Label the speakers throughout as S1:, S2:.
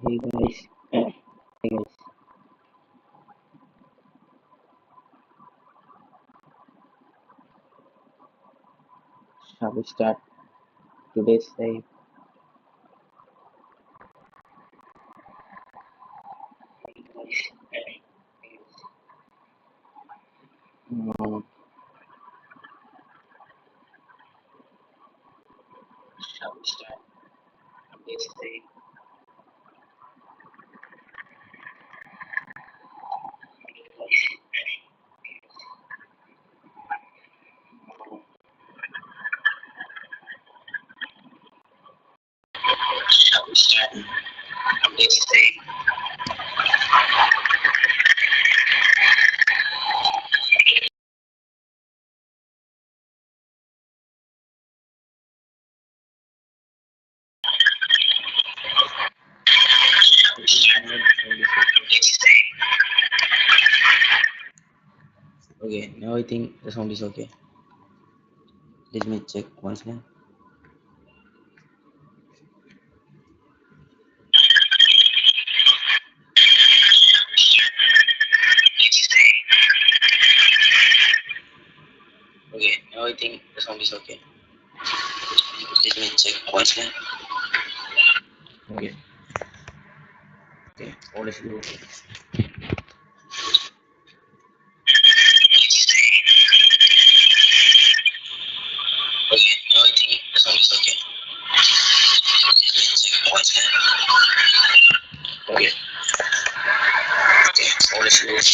S1: Hey guys, hey guys, shall we start today's live? Um, shall we start today's live? Shall we start today's live? Shall we start today's live? Okay, now I think the sound is okay. Let me check once again. Okay, now I think the sound is okay. Let me check once again. Okay, okay, all is good. Okay, now I think the sound is okay. Let me check once again. Okay, okay, all is good.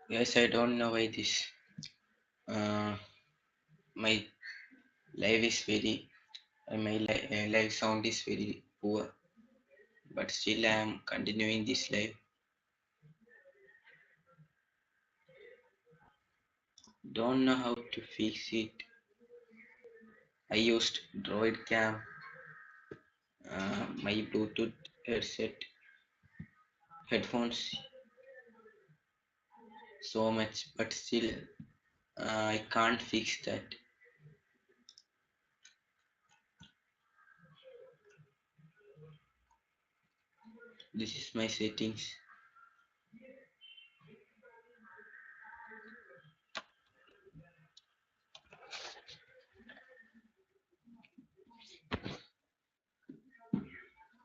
S1: Guys, I don't know why this. My live is very. Live sound is very poor, but still I am continuing this live. Don't know how to fix it. I used Droid Cam, my Bluetooth headset, headphones so much, but still I can't fix that. This is my settings.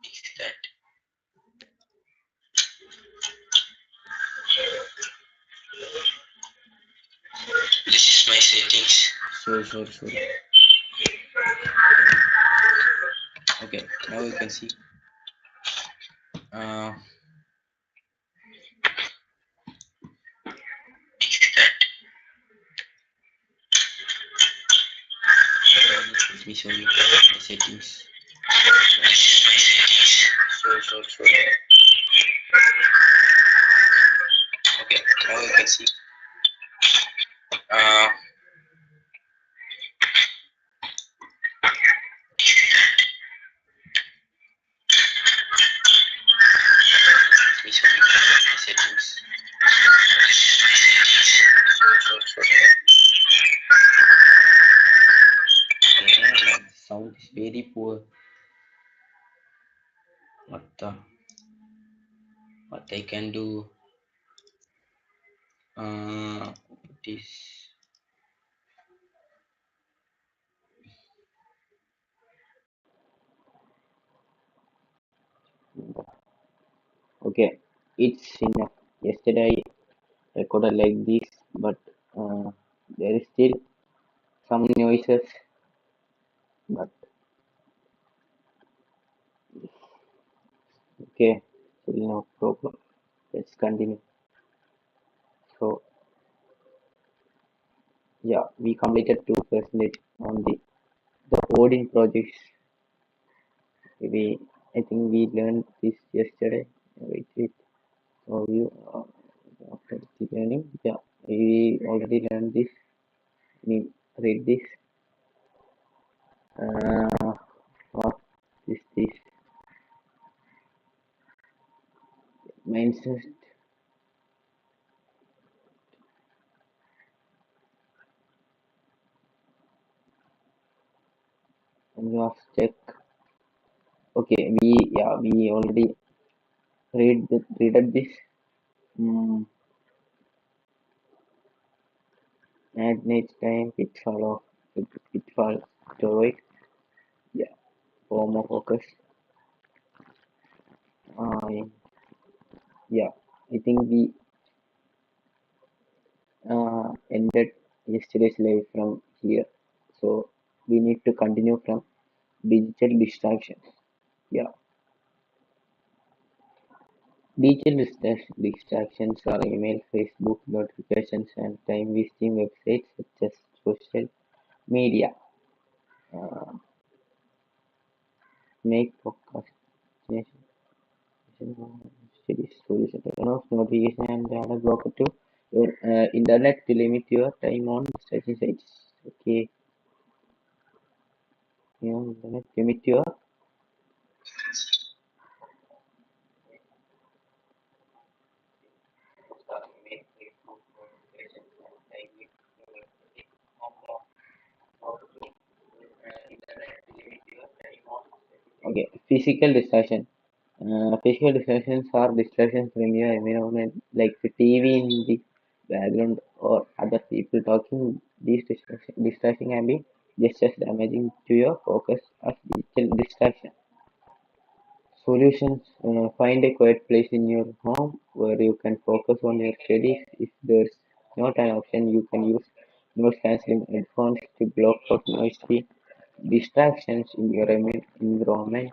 S1: Fix that. This is my settings. Sorry. Okay, now you can see. Uh, Fix that. Let me show you my settings. This is my settings. Sorry. Okay, now you can see. Uh, Let me show you my settings. This is my settings. Sorry. Yeah, sound is very poor. What I can do? This. Okay, it's enough. Yesterday I recorded like this, but there is still some noises. But okay, still no problem. Let's continue. So yeah, we completed 2% on the Odin projects. We I think we learned this yesterday. Wait. So you after the learning, yeah, we already learned this. We read this. What is this? Mindset and last check. Okay, we already read this. Mm, at next time pitfall to avoid. Yeah, form of focus. Uh, yeah, I think we ended yesterday's live from here. So we need to continue from digital distractions. Yeah, distractions are email, Facebook notifications, and time-wasting websites such as social media. Uh, make procrastination studies solution. Turn off notification and other blocker to your internet to limit your time on distraction sites. Okay, your internet limit your okay physical distraction. Physical distractions are distractions from your environment, like the TV in the background or other people talking. These distraction can be just as damaging to your focus as digital distraction. Solutions: find a quiet place in your home where you can focus on your studies. If there's not an option, you can use noise cancelling headphones to block out noisy distractions in your environment.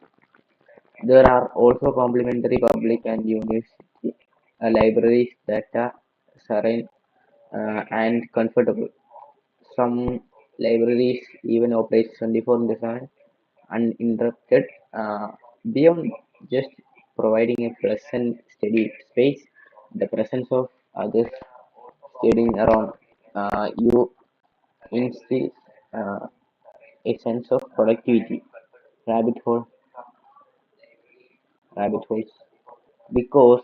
S1: There are also complementary public and university.
S2: libraries that are serene and comfortable. Some libraries even operate 24 into 7 uninterrupted. Beyond just providing a pleasant, steady space, the presence of others studying around you instills a sense of productivity. Rabbit hole, rabbit holes, because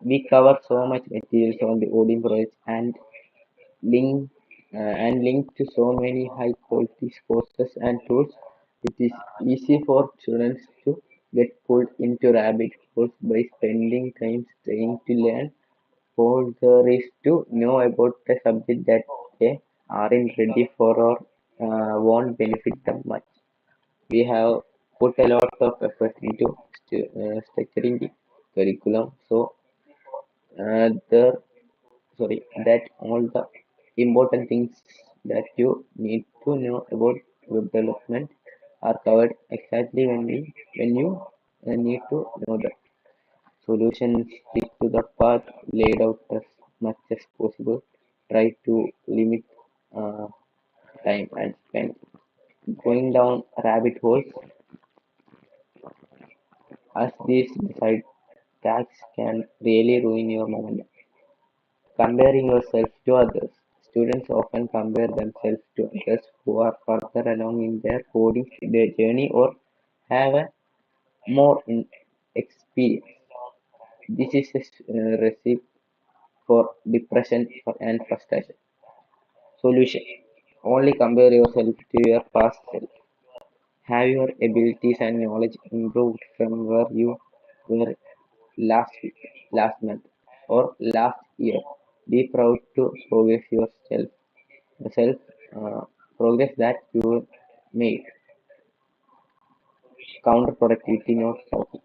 S2: we cover so much materials on the Odin project link link to so many high quality courses and tools. It is easy for students to get pulled into rabbit holes by spending time trying to learn all there is to know about the subject that they aren't ready for or won't benefit them much. We have put a lot of effort into structuring the curriculum so there sorry that all the important things that you need to know about web development are covered exactly when you need to know the solutions. Stick to the path laid out as much as possible. Try to limit uh, time and spend going down rabbit holes as these side tracks can really ruin your momentum. Comparing yourself to others. Students often compare themselves to others who are further along in their coding their journey or have a more experience. This is a recipe for depression and frustration. Solution: only compare yourself to your past self. Have your abilities and knowledge improved from where you were last week, last month, or last year. Be proud to progress yourself the self progress that you made. Counterproductivity not talking.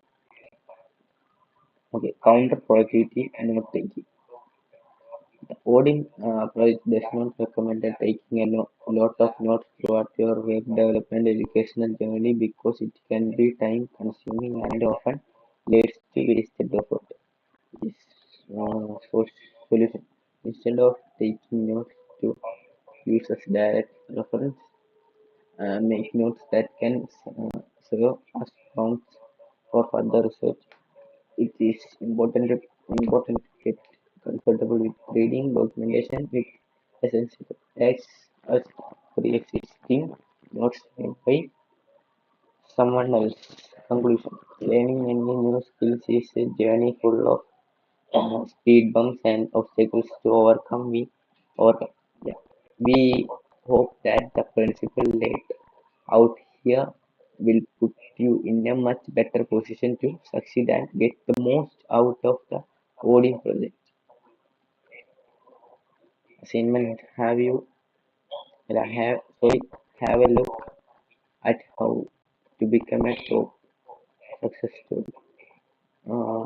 S2: Okay, counterproductivity not taking. The Odin project does not recommend that taking a lot of notes throughout your web development educational journey because it can be time consuming and often leads to wasted effort. This solution: instead of taking notes to use as direct reference, make notes that can serve as prompts for further research. It is important to get comfortable with reading documentation with essential texts as pre-existing notes made by someone else. Conclusion: learning any new skills is a journey full of speed bumps and obstacles to overcome. Overcome. Yeah. We hope that the principle laid out here will put you in a much better position to succeed and get the most out of the coding project. Assignment: have you have sorry have a look at how to become a top success story. Uh,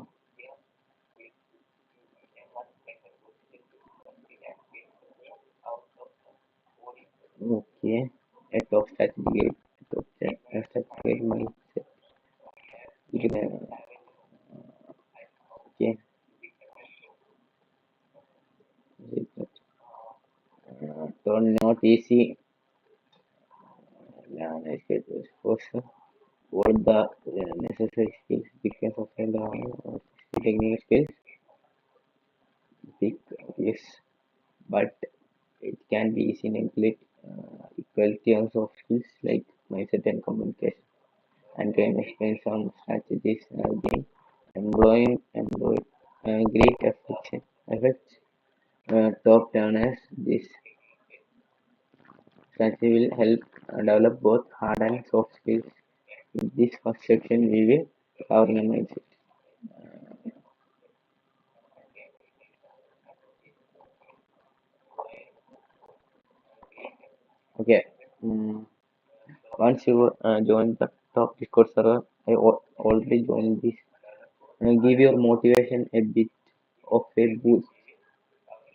S2: okay, a top strategy, a strategy mindset. Okay, so not easy. Yeah, I said this first. What the necessary skills because of the technical skills big yes but it can be easy neglect equality also of skills like mindset and communication and can explain some strategies again employing great effects top downers this strategy will help develop both hard and soft skills in this first section we will cover the mindset. Okay. Mm. Once you join the top Discord server, I already joined this. Give your motivation a bit of a boost.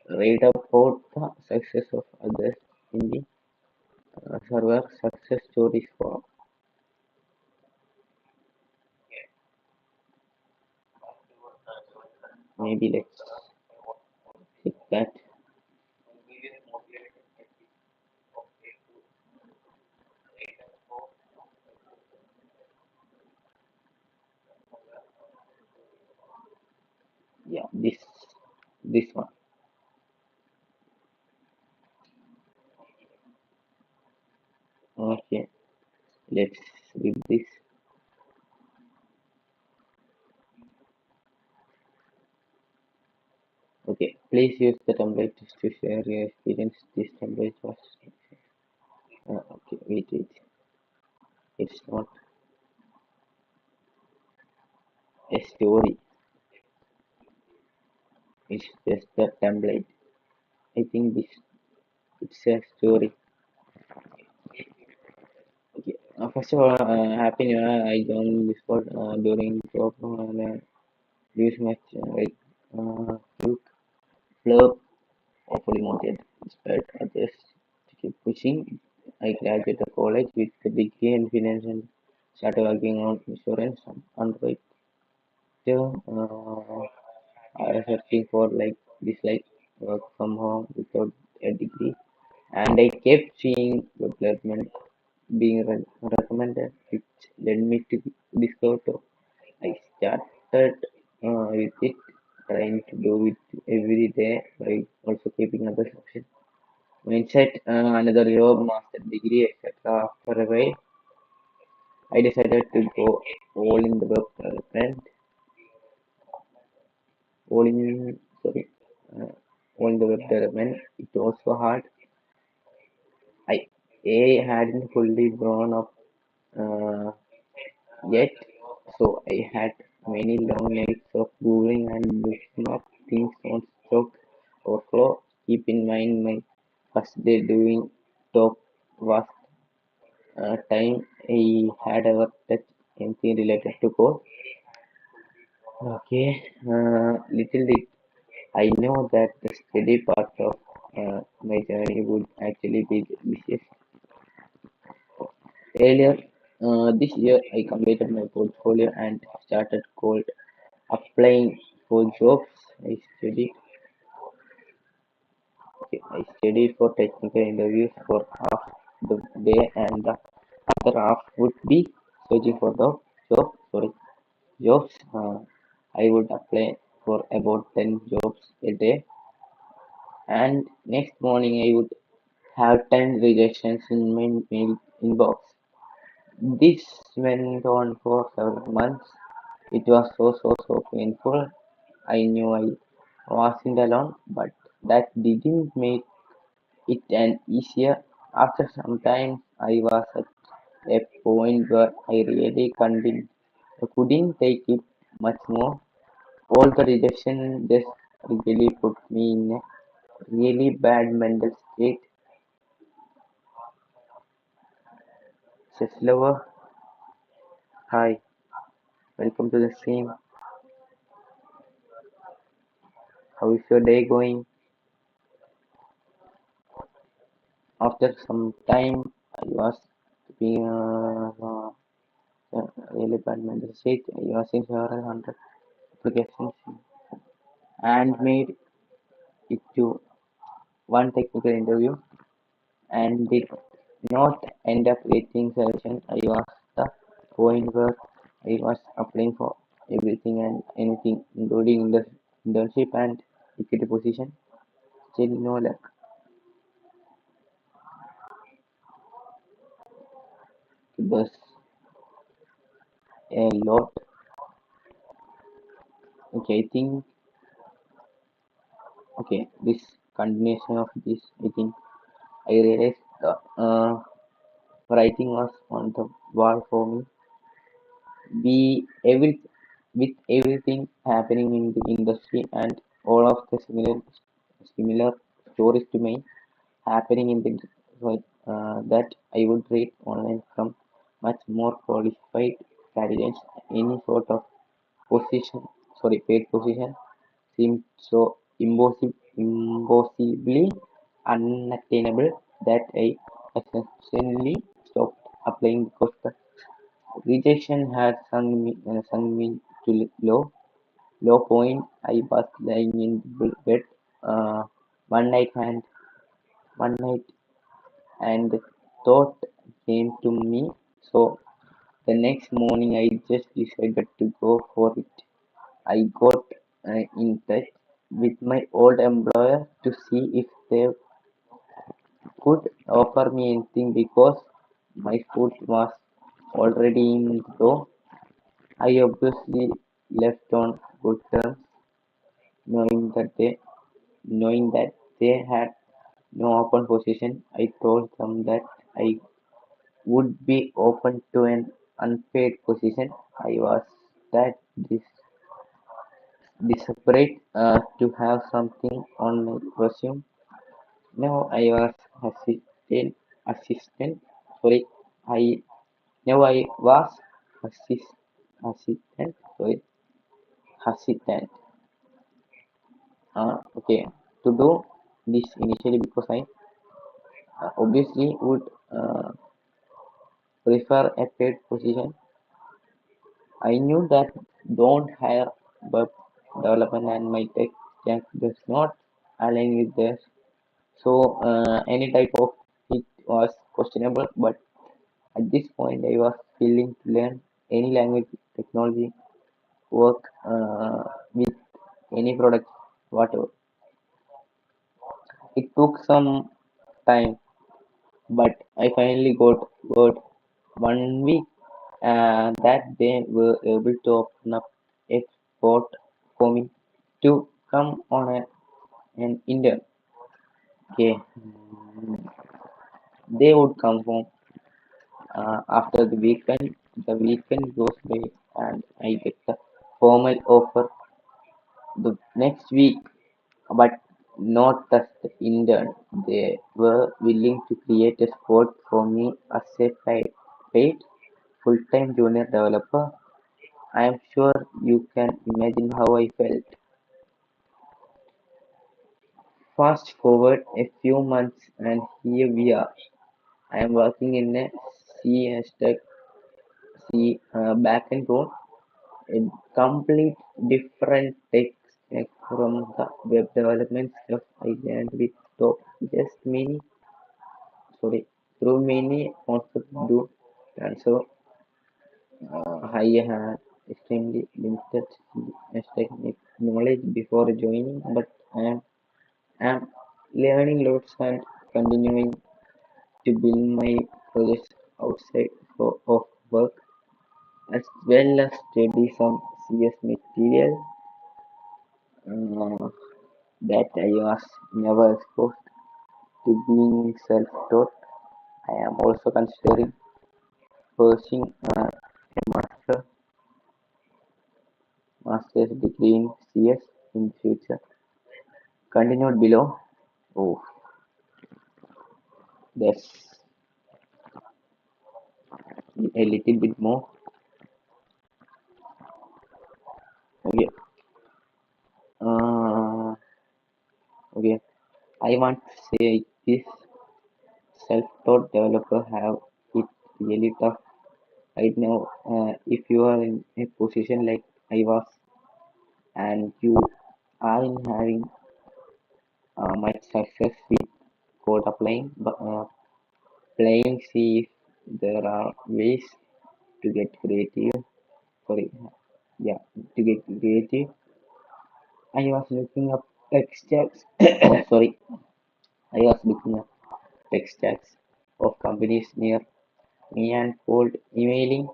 S2: Write about the success of others in the server success stories for. maybe let's check that. Yeah, this one. Okay, let's read this. Okay, please use the template to share your experience. This template was okay. Wait. It's not a story. It's just a template. I think this it's a story. Okay. First of all, happy New Year. I joined Discord during job and use much like Luke, Fleur, hopefully wanted. Despite others to keep pushing, I graduated college with a degree in finance and started working on insurance on right. I was searching for like this like work from home without a degree, and I kept seeing development being recommended, which led me to discover Top. I started with it, trying to do it every day by also keeping other options. Mindset, another job, master degree, etc. After a while, I decided to go all in the web development, all in sorry, uh, all in the web development. It was so hard. I A hadn't fully grown up uh, yet, so I had many long nights of googling and looking up things on Stock Overflow. Keep in mind, my first day doing top was time I had ever touched anything related to code. Okay, little did I know that the steady part of my journey would actually be the easiest. Earlier this year, I completed my portfolio and started cold applying for jobs. I studied for technical interviews for half the day, and the other half would be searching for the jobs. I would apply for about 10 jobs a day, and next morning I would have 10 rejections in my mail inbox. This went on for several months. It was so painful. I knew I wasn't alone, but that didn't make it an easier. After some time, I was at a point where I really couldn't take it much more. All the rejection just really put me in a really bad mental state. Lover, hi, welcome to the stream. How is your day going? After some time, I was being really bad mental state. I was in several hundred applications and made it to one technical interview and did not end up getting selection. I was the point where I was applying for everything and anything, including the internship and equity position. Still no luck. There's a lot. Okay, I think this continuation of this. I think I realized the writing was on the wall for me. We every with everything happening in the industry and all of the similar stories to me happening in the like, that I would read online from much more qualified candidates. Any sort of position, paid position seemed so impossibly unattainable that I essentially stopped applying because the rejection had sunk me too low. low point. I was lying in bed uh, one night and one night and thought came to me. So the next morning I just decided to go for it. I got in touch with my old employer to see if they could offer me anything because my foot was already in the door. I obviously left on good terms, knowing that they knowing that they had no open position. I told them that I would be open to an unpaid position. I was that desperate to have something on my resume. Now I was assistant. Sorry, I now I was assist, assistant. Sorry, hesitant. Okay, to do this initially because I obviously would prefer a paid position. I knew that don't hire web development and my tech stack does not align with theirs. So any type of it was questionable. But at this point, I was willing to learn any language, technology, work with any product, whatever. It took some time, but I finally got word 1 week that they were able to open up a spot for me to come on an intern. Okay, they would come home after the weekend. The weekend goes by, and I get the formal offer the next week, but not as the intern. They were willing to create a spot for me as a paid full-time junior developer. I am sure you can imagine how I felt. Fast forward a few months and here we are. I am working in a C backend role, a complete different tech stack from the web development stuff I learned with top just many sorry through many concepts do and so I had extremely limited technical knowledge before joining, but I am learning lots and continuing to build my projects outside of work as well as study some CS material uh, that I was never exposed to being self-taught. I am also considering pursuing a master's degree in CS in future. Continued below. Oh, that's a little bit more. Okay. Uh, okay. I want to say this self-taught developer have it really tough right now. If you are in a position like I was, and you aren't having much success with code applying, but playing, see if there are ways to get creative. Sorry, yeah, to get creative. I was looking up tech stacks. Sorry, I was looking up tech stacks of companies near me and cold emailing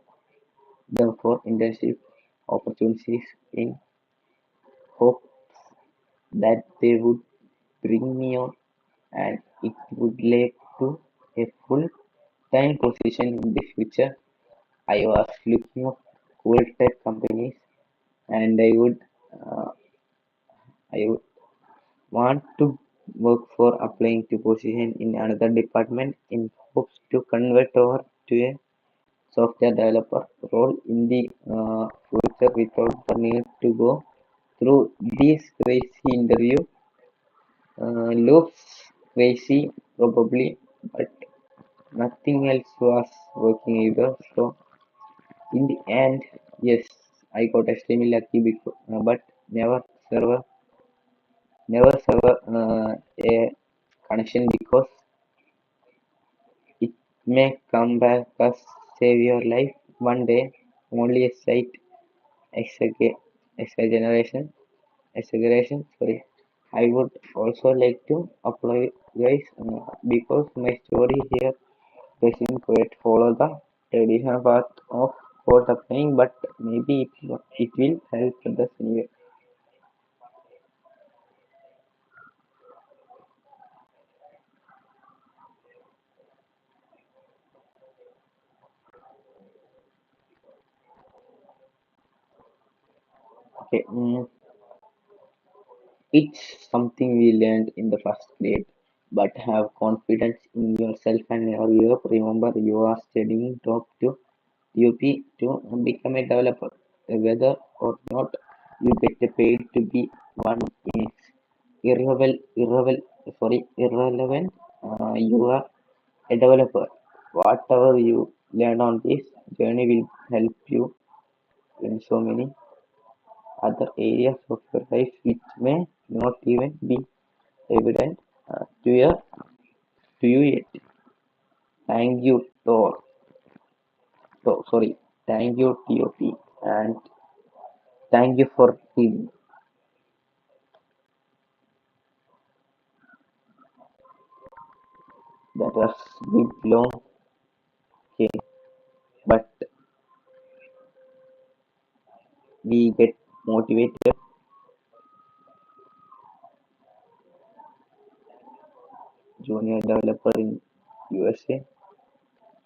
S2: them for internship opportunities in hope that they would bring me on and it would lead to a full-time position in the future. I was looking up cool tech companies and uh, I would want to work for applying to position in another department in hopes to convert over to a software developer role in the future without the need to go through this crazy interview. Looks crazy probably, but nothing else was working either. So in the end, yes, I got extremely lucky because, but never serve a connection because it may come back as save your life one day. Only a slight exagger- exaggeration. Exaggeration. Sorry. I would also like to apologize because my story here doesn't quite follow the traditional path of code applying, but maybe it will help others anyway. Okay, it's something we learned in the first grade, but have confidence in yourself and never give up. Remember, you are studying top to UP to become a developer. Whether or not you get paid to be one is irrelevant. You are a developer. Whatever you learn on this journey will help you in so many other areas of your life which may not even be evident to you yet. Thank you, Thor. Sorry. Thank you, TOP, and thank you for reading. That was bit long, okay, but we get motivated. Junior developer in USA,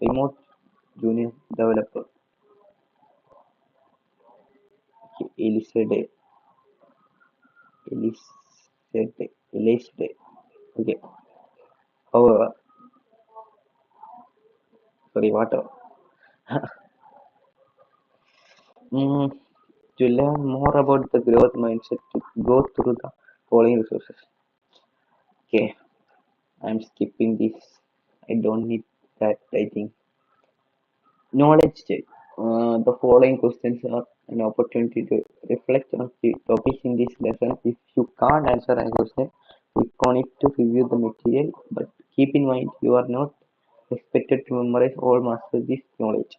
S2: remote junior developer, okay, Elise, okay. However, sorry, whatever. Mm, to learn more about the growth mindset, to go through the following resources. Okay, I'm skipping this. I don't need that. I think knowledge check. The following questions are an opportunity to reflect on the topics in this lesson. If you can't answer a question, click on it to review the material. But keep in mind, you are not expected to memorize or master this knowledge.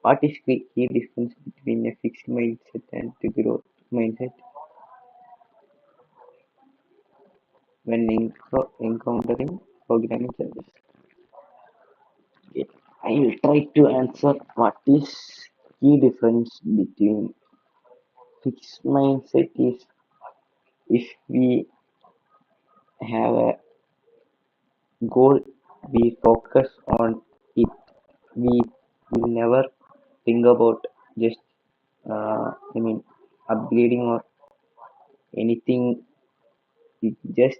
S2: What is the key difference between a fixed mindset and the growth mindset when encountering programming challenges? Okay, I will try to answer what is key difference between fixed mindset is if we have a goal, we focus on it. We will never think about just, I mean, upgrading or anything. We just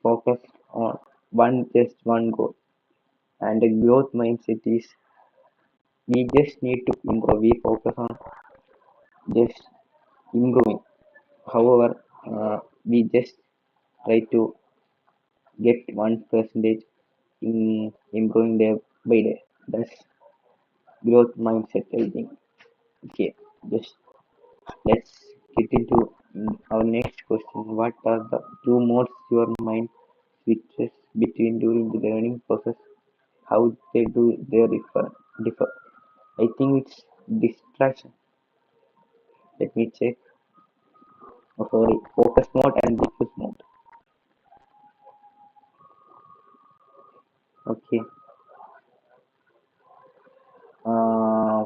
S2: focus on one goal. And the growth mindset is we just need to improve. We focus on just improving. However, we just try to get 1% in improving day by day. That's growth mindset, I think. Okay, just let's get into our next question. What are the two modes your mind switches between during the learning process? How they differ? I think it's distraction. Let me check. Oh, sorry, focus mode and diffuse mode. Okay. Uh,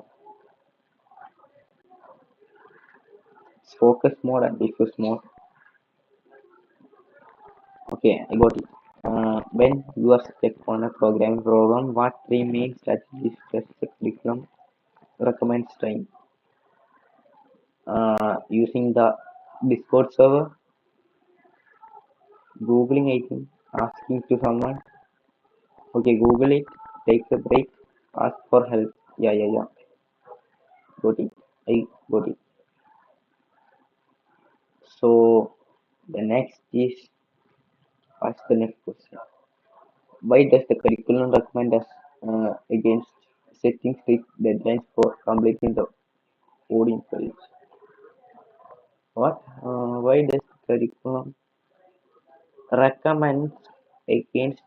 S2: Focus mode and diffuse mode. Okay, I got it. When you are stuck on a programming problem, what three main strategies does the curriculum recommends trying? Using the Discord server, Googling, I think, asking to someone. Okay, Google it, take a break, ask for help. Yeah. Got it. I got it. So the next is what's the next question? Why does the curriculum recommend us against setting strict deadlines for completing the Odin project? Why does curriculum recommend against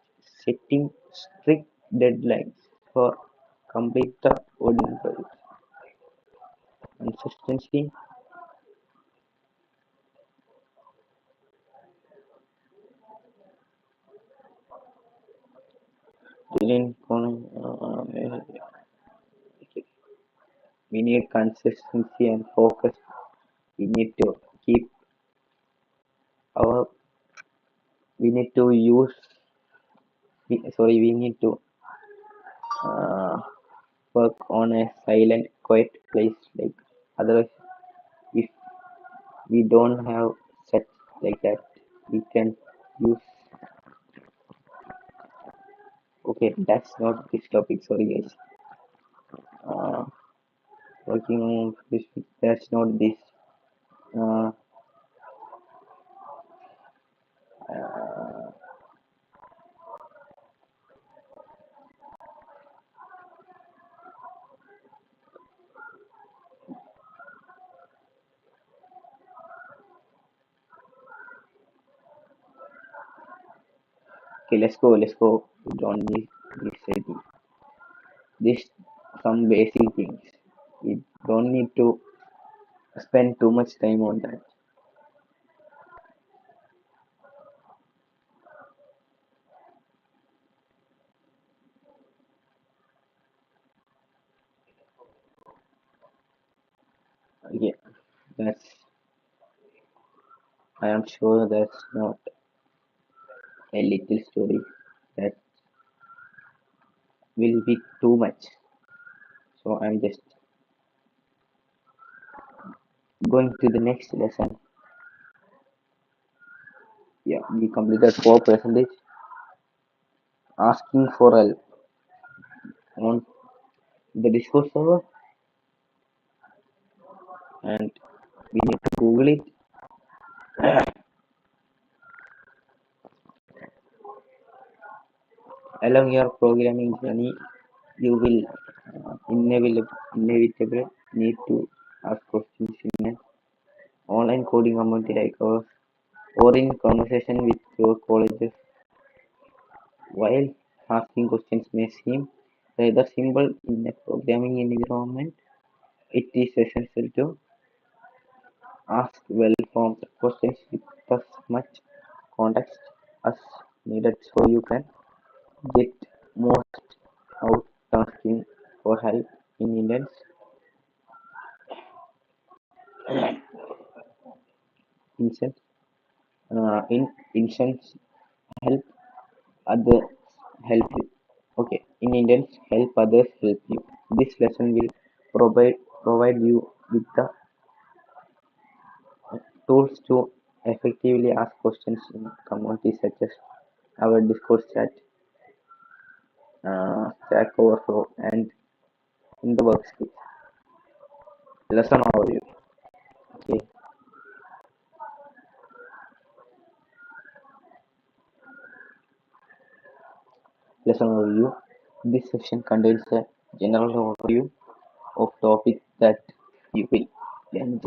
S2: setting strict deadlines for complete the Odin project? Consistency, Dylan, we need consistency and focus. We need to keep our. We need to use. We need to uh, work on a silent, quiet place. Like otherwise, if we don't have such like that, we can use. Okay, that's not this topic. Sorry, guys. Uh, Working on this. That's not this. Uh, okay, let's go. Let's go. We don't need this some basic things. We don't need to spend too much time on that. Yeah, that's. I am sure that's not a little story. That will be too much. So I'm just going to the next lesson. Yeah, we completed 4%. Asking for help on the Discord server, and we need to Google it. Along your programming journey, you will inevitably need to ask questions in an online coding community like ours or in conversation with your colleagues. While asking questions may seem rather simple in a programming environment, it is essential to ask well-formed questions with as much context as needed so you can get most out asking for help in instance, in instance help others help you. Okay, in Indians, help others help you. This lesson will provide you with the tools to effectively ask questions in communities such as our Discord chat, Stack Overflow, and in the workspace. Lesson overview. Okay, lesson overview. This section contains a general overview of topic that you will learn.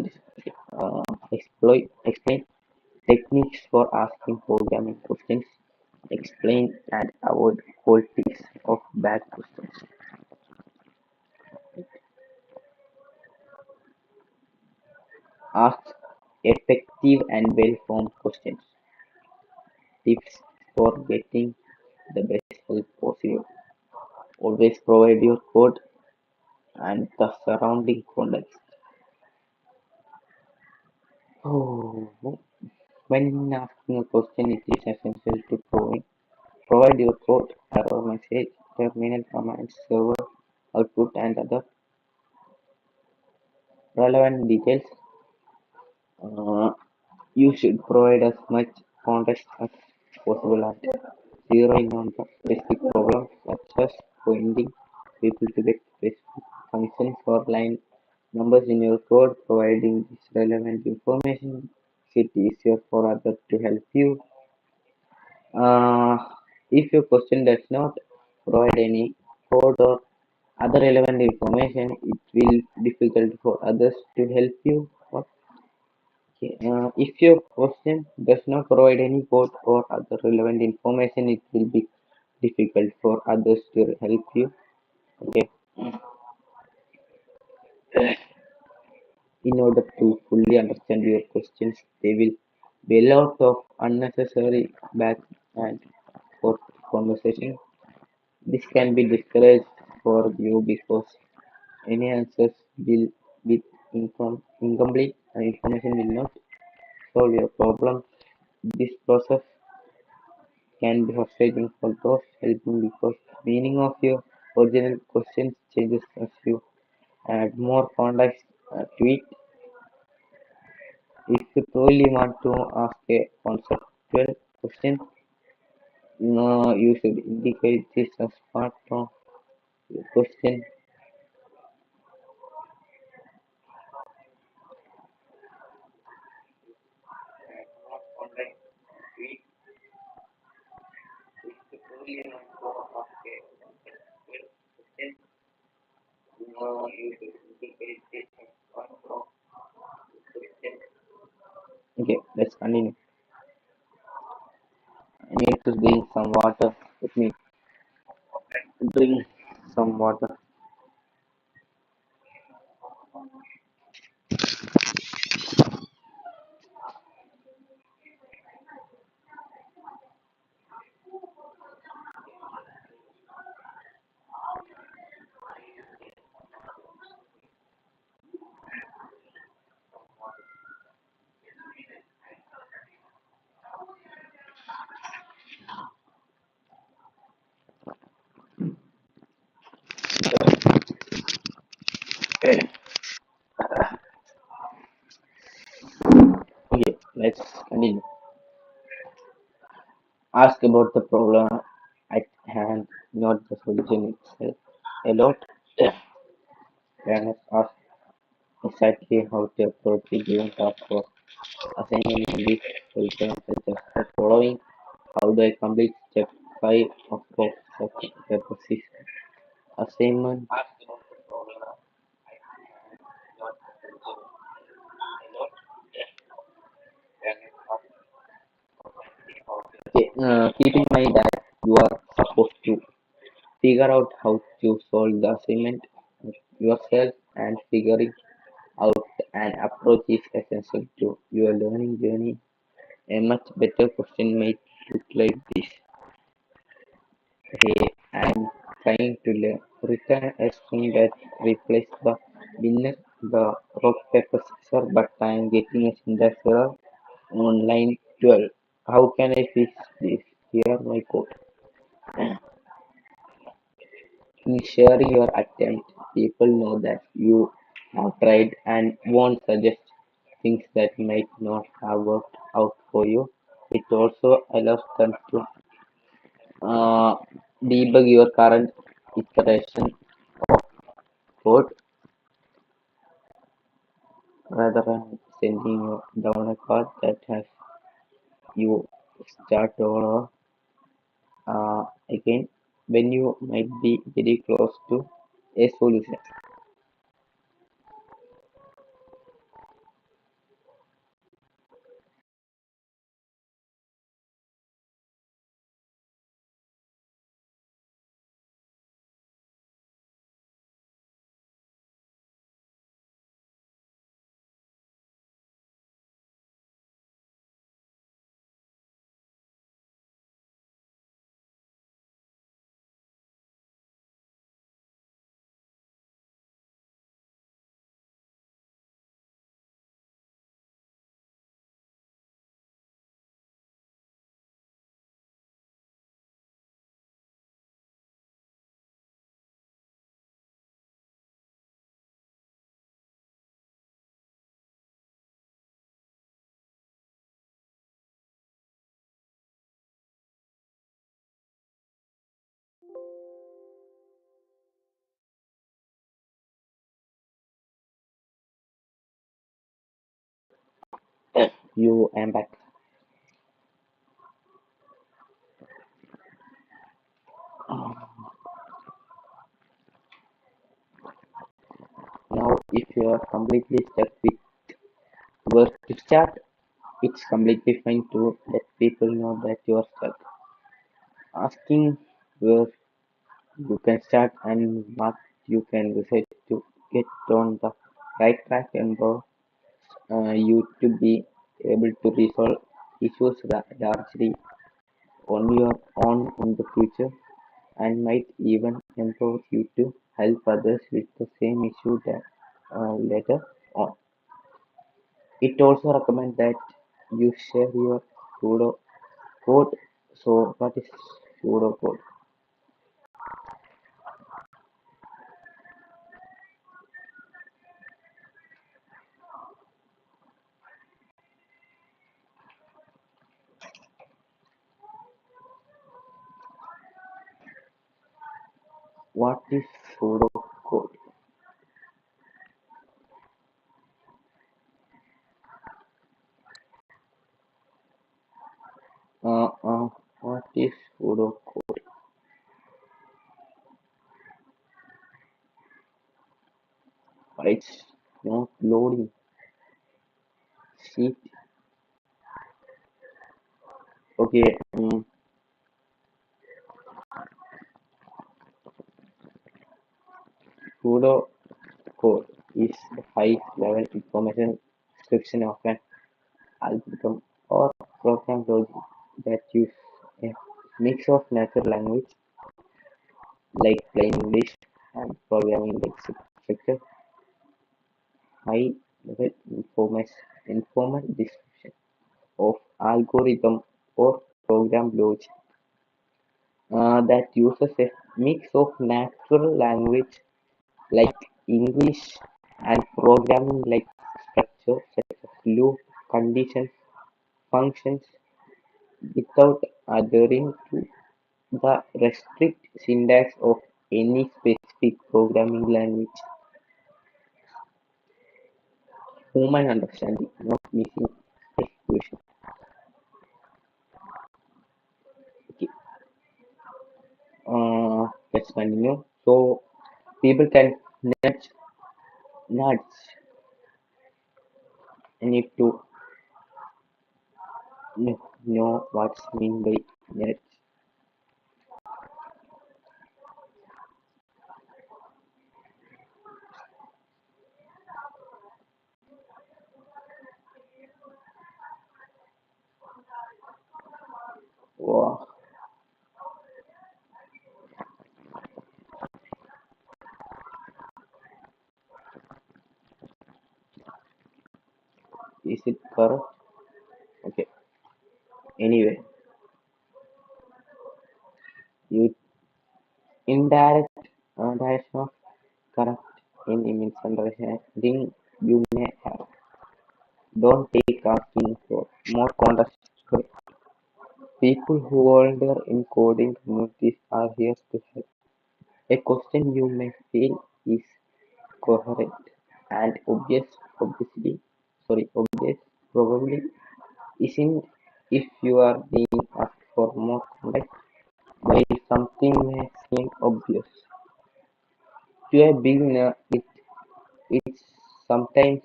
S2: Explain techniques for asking programming questions. Explain and avoid qualities of bad questions. Ask effective and well-formed questions. Tips for getting the best help possible. Always provide your code and the surrounding context. Oh, when asking a question, it is essential to provide your code, error message, terminal commands, server output, and other relevant details. Uh, you should provide as much context as possible at zeroing on the specific problems, such as pointing people to get specific functions or line numbers in your code. Providing this relevant information makes it easier for others to help you. Uh, if your question does not provide any code or other relevant information, it will be difficult for others to help you. Okay. If your question does not provide any code or other relevant information, it will be difficult for others to help you. Okay. In order to fully understand your questions, there will be a lot of unnecessary back and forth conversation. This can be discouraged for you because any answers will with incomplete information will not solve your problem. This process can be frustrating for those helping because the meaning of your original question changes as you add more context to it. If you truly want to ask a conceptual question, you should indicate this as part of your question. Okay, let's continue. I need to drink some water. Let me drink some water. Okay, let's continue. Ask about the problem at hand, not the solution itself. A lot learners ask exactly how to approach a given task or assignment in this solution, such as the following: how do I complete step 5 of such a persistent assignment? Okay, keep in mind that you are supposed to figure out how to solve the assignment yourself, and figuring out an approach is essential to your learning journey. A much better question might look like this: hey, I'm trying to return a string that replaces the winner, the rock paper scissors, but I'm getting a syntax error on line 12. How can I fix this? Here my code. In sharing your attempt, people know that you have tried and won't suggest things that might not have worked out for you. It also allows them to uh, debug your current iteration code rather than sending you down a path that has you start all over again when you might be very close to a solution. You am back. Now, if you are completely stuck with where to start. It's completely fine to let people know that you are stuck. Asking where you can start and what you can research to get on the right track empowers you to be able to resolve issues largely on your own in the future and might even empower you to help others with the same issue that, later on. It also recommends that you share your pseudo code. So, what is pseudo code? What is pseudo code? Uh, uh, what is pseudo code? It's not loading. Sheet. Okay. Pseudo code is a high-level information description of an algorithm or program logic that uses a mix of natural language like plain English and programming like structure. High-level informal description of algorithm or program logic that uses a mix of natural language like English and programming like structure such as loop, conditions, functions without adhering to the restrict syntax of any specific programming language. Human understanding, not missing execution. Okay. Let's continue. So people can nudge, nudge. I need to know what's mean by nudge. Wow. Is it correct? Okay. Anyway, you indirect direction of correct any misunderstanding you may have. Don't take asking for more context. People who volunteer in coding communities are here to help. A question you may feel is coherent and obvious probably isn't if you are being asked for more context, while something may seem obvious. To a beginner, it's sometimes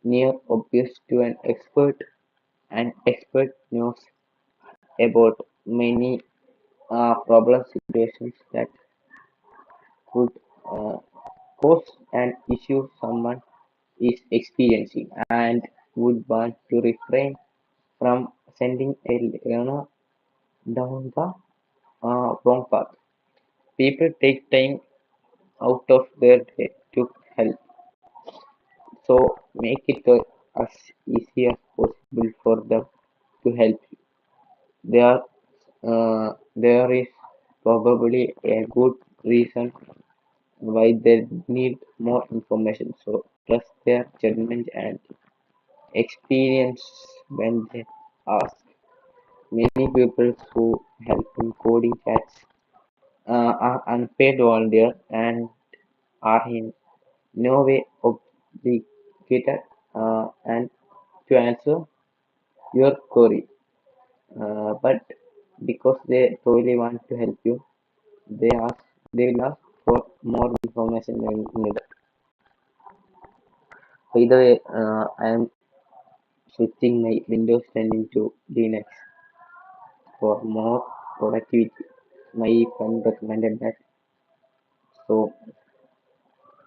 S2: near obvious to an expert. An expert knows about many problem situations that could uh, cause an issue someone is experiencing and would want to refrain from sending a learner down the wrong path. People take time out of their day to help, so make it as easy as possible for them to help you. There is probably a good reason why they need more information, so trust their judgment and experience when they ask. Many people who help in coding chats are unpaid volunteers and are in no way obligated and to answer your query. But because they truly want to help you, they ask they will ask for more information when needed. By the way, I am switching my Windows 10 into Linux for more productivity. My friend recommended that. So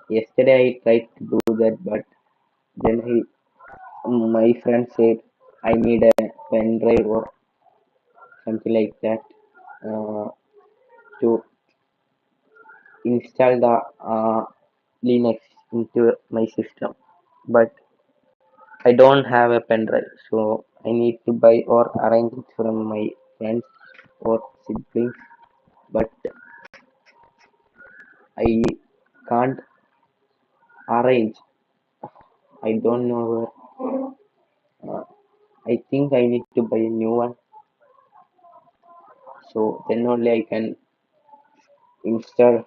S2: yesterday I tried to do that, but then my friend said I need a pen drive or something like that uh, to install the Linux into my system. But I don't have a pen drive, so I need to buy or arrange it from my friends or siblings. But I can't arrange. I don't know where. I think I need to buy a new one. So then only I can install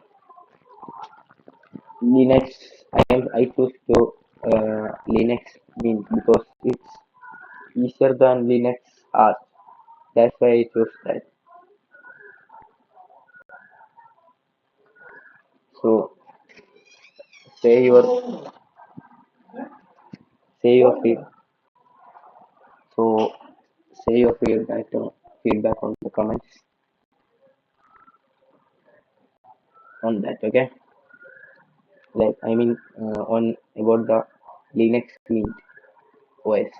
S2: Linux. I choose to Linux Mint because it's easier than Linux Art. That's why I choose that. So say your say your feed. So say your feedback on the comments on that. Okay. Like I mean on about the Linux Mint OS.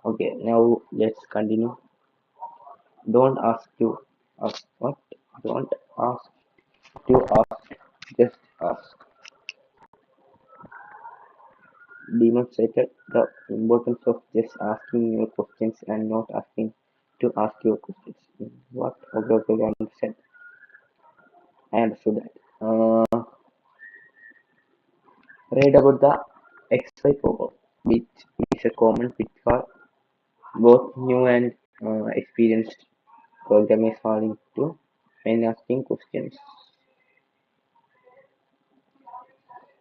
S2: Okay. Now let's continue. Don't ask to ask what? Don't ask to ask. Just ask. Demonstrated the importance of just asking your questions and not asking to ask your questions. What? Okay, okay, I understand. I understood that. Read about the XY problem, which is a common pitfall both new and experienced programmers fall into when asking questions.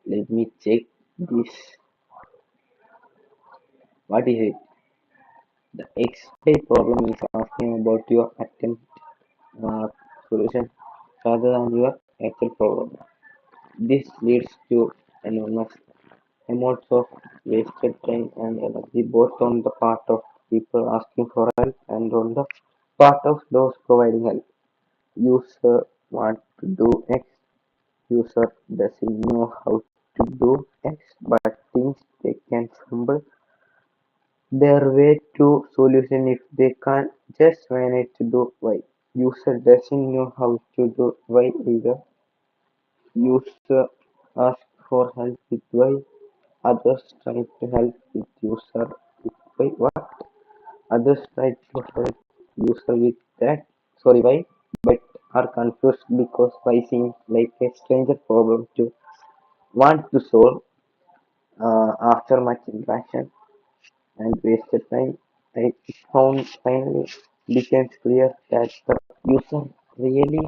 S2: Let me check this. What is it? The XY problem is asking about your attempt uh, solution rather than your actual problem. This leads to enormous amounts of wasted time and energy both on the part of people asking for help and on the part of those providing help. User want to do X, user doesn't know how to do X but thinks they can stumble their way to solution if they can't just manage to do Y. User doesn't know how to do Y either. User ask for help with Y. Others try to help with user with Y. What? Others try to help user with that. Sorry, Y. But are confused because Y seems like a stranger problem to want to solve after much interaction and wasted time. I found finally becomes clear that the user really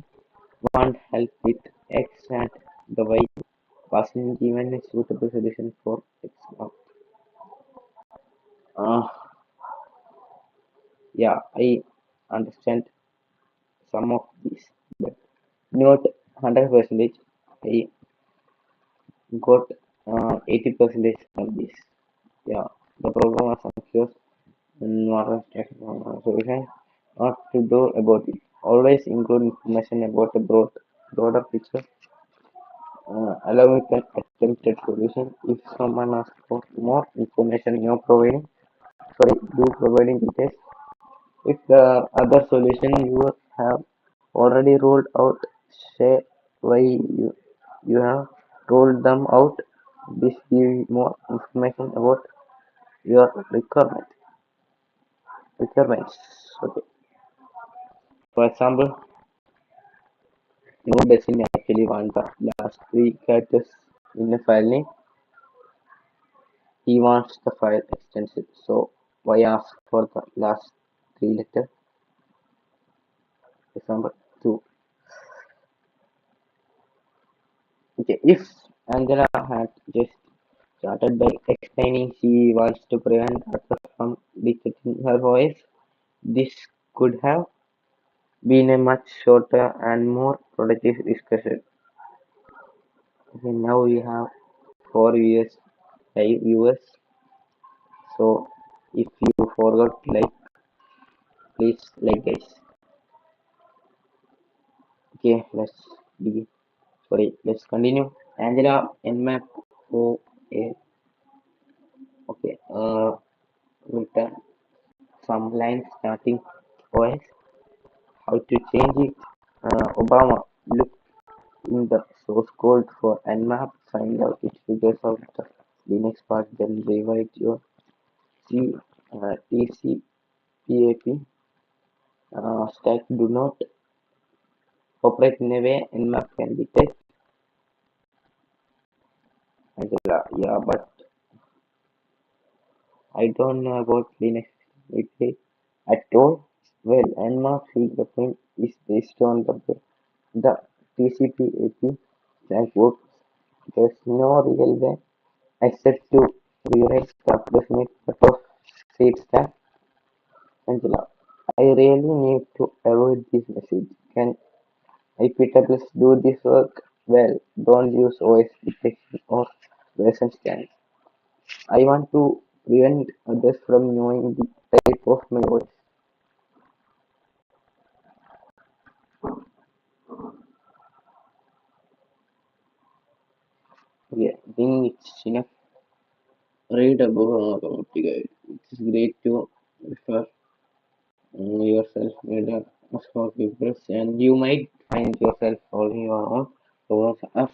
S2: want help with X and the Y wasn't even a suitable solution for X. Uh, yeah, I understand some of these, but not 100%. I got 80% from this. Yeah, the problem was anxious and not a solution. What to do about it? Always include information about a broader picture. Allow with an attempted solution. If someone asks for more information, do providing details. If the other solution you have already rolled out, say why you have rolled them out. This gives more information about your requirements. Okay. For example, no doesn't actually want the last three characters in a file name. He wants the file extension. So why ask for the last three letters? Example two. Okay, if Angela had just started by explaining she wants to prevent others from detecting her voice, this could have been a much shorter and more productive discussion. Okay, now we have 4 viewers, 5 viewers. So if you forgot like, please like guys. Okay, let's begin. Sorry, let's continue. Angela Nmap OA. Okay, return some lines starting OS. How to change it? Obama, look in the source code for Nmap, find out its figures out the Linux part, then rewrite your C, TCPAP stack. Do not operate in a way Nmap can be tested. Angela, yeah, but I don't know about Linux specifically at all. Well, Nmap fingerprint is based on the TCP/IP stack works. There's no real way except to rewrite the approximate cut of said stack. Angela, I really need to avoid this message. Can IPWS do this work? Well, don't use OS detection or version scans. I want to prevent others from knowing the type of my voice. Yeah, I think it's enough. Read about the guide. It's great to refer yourself with a of papers, and you might find yourself solving your own problems as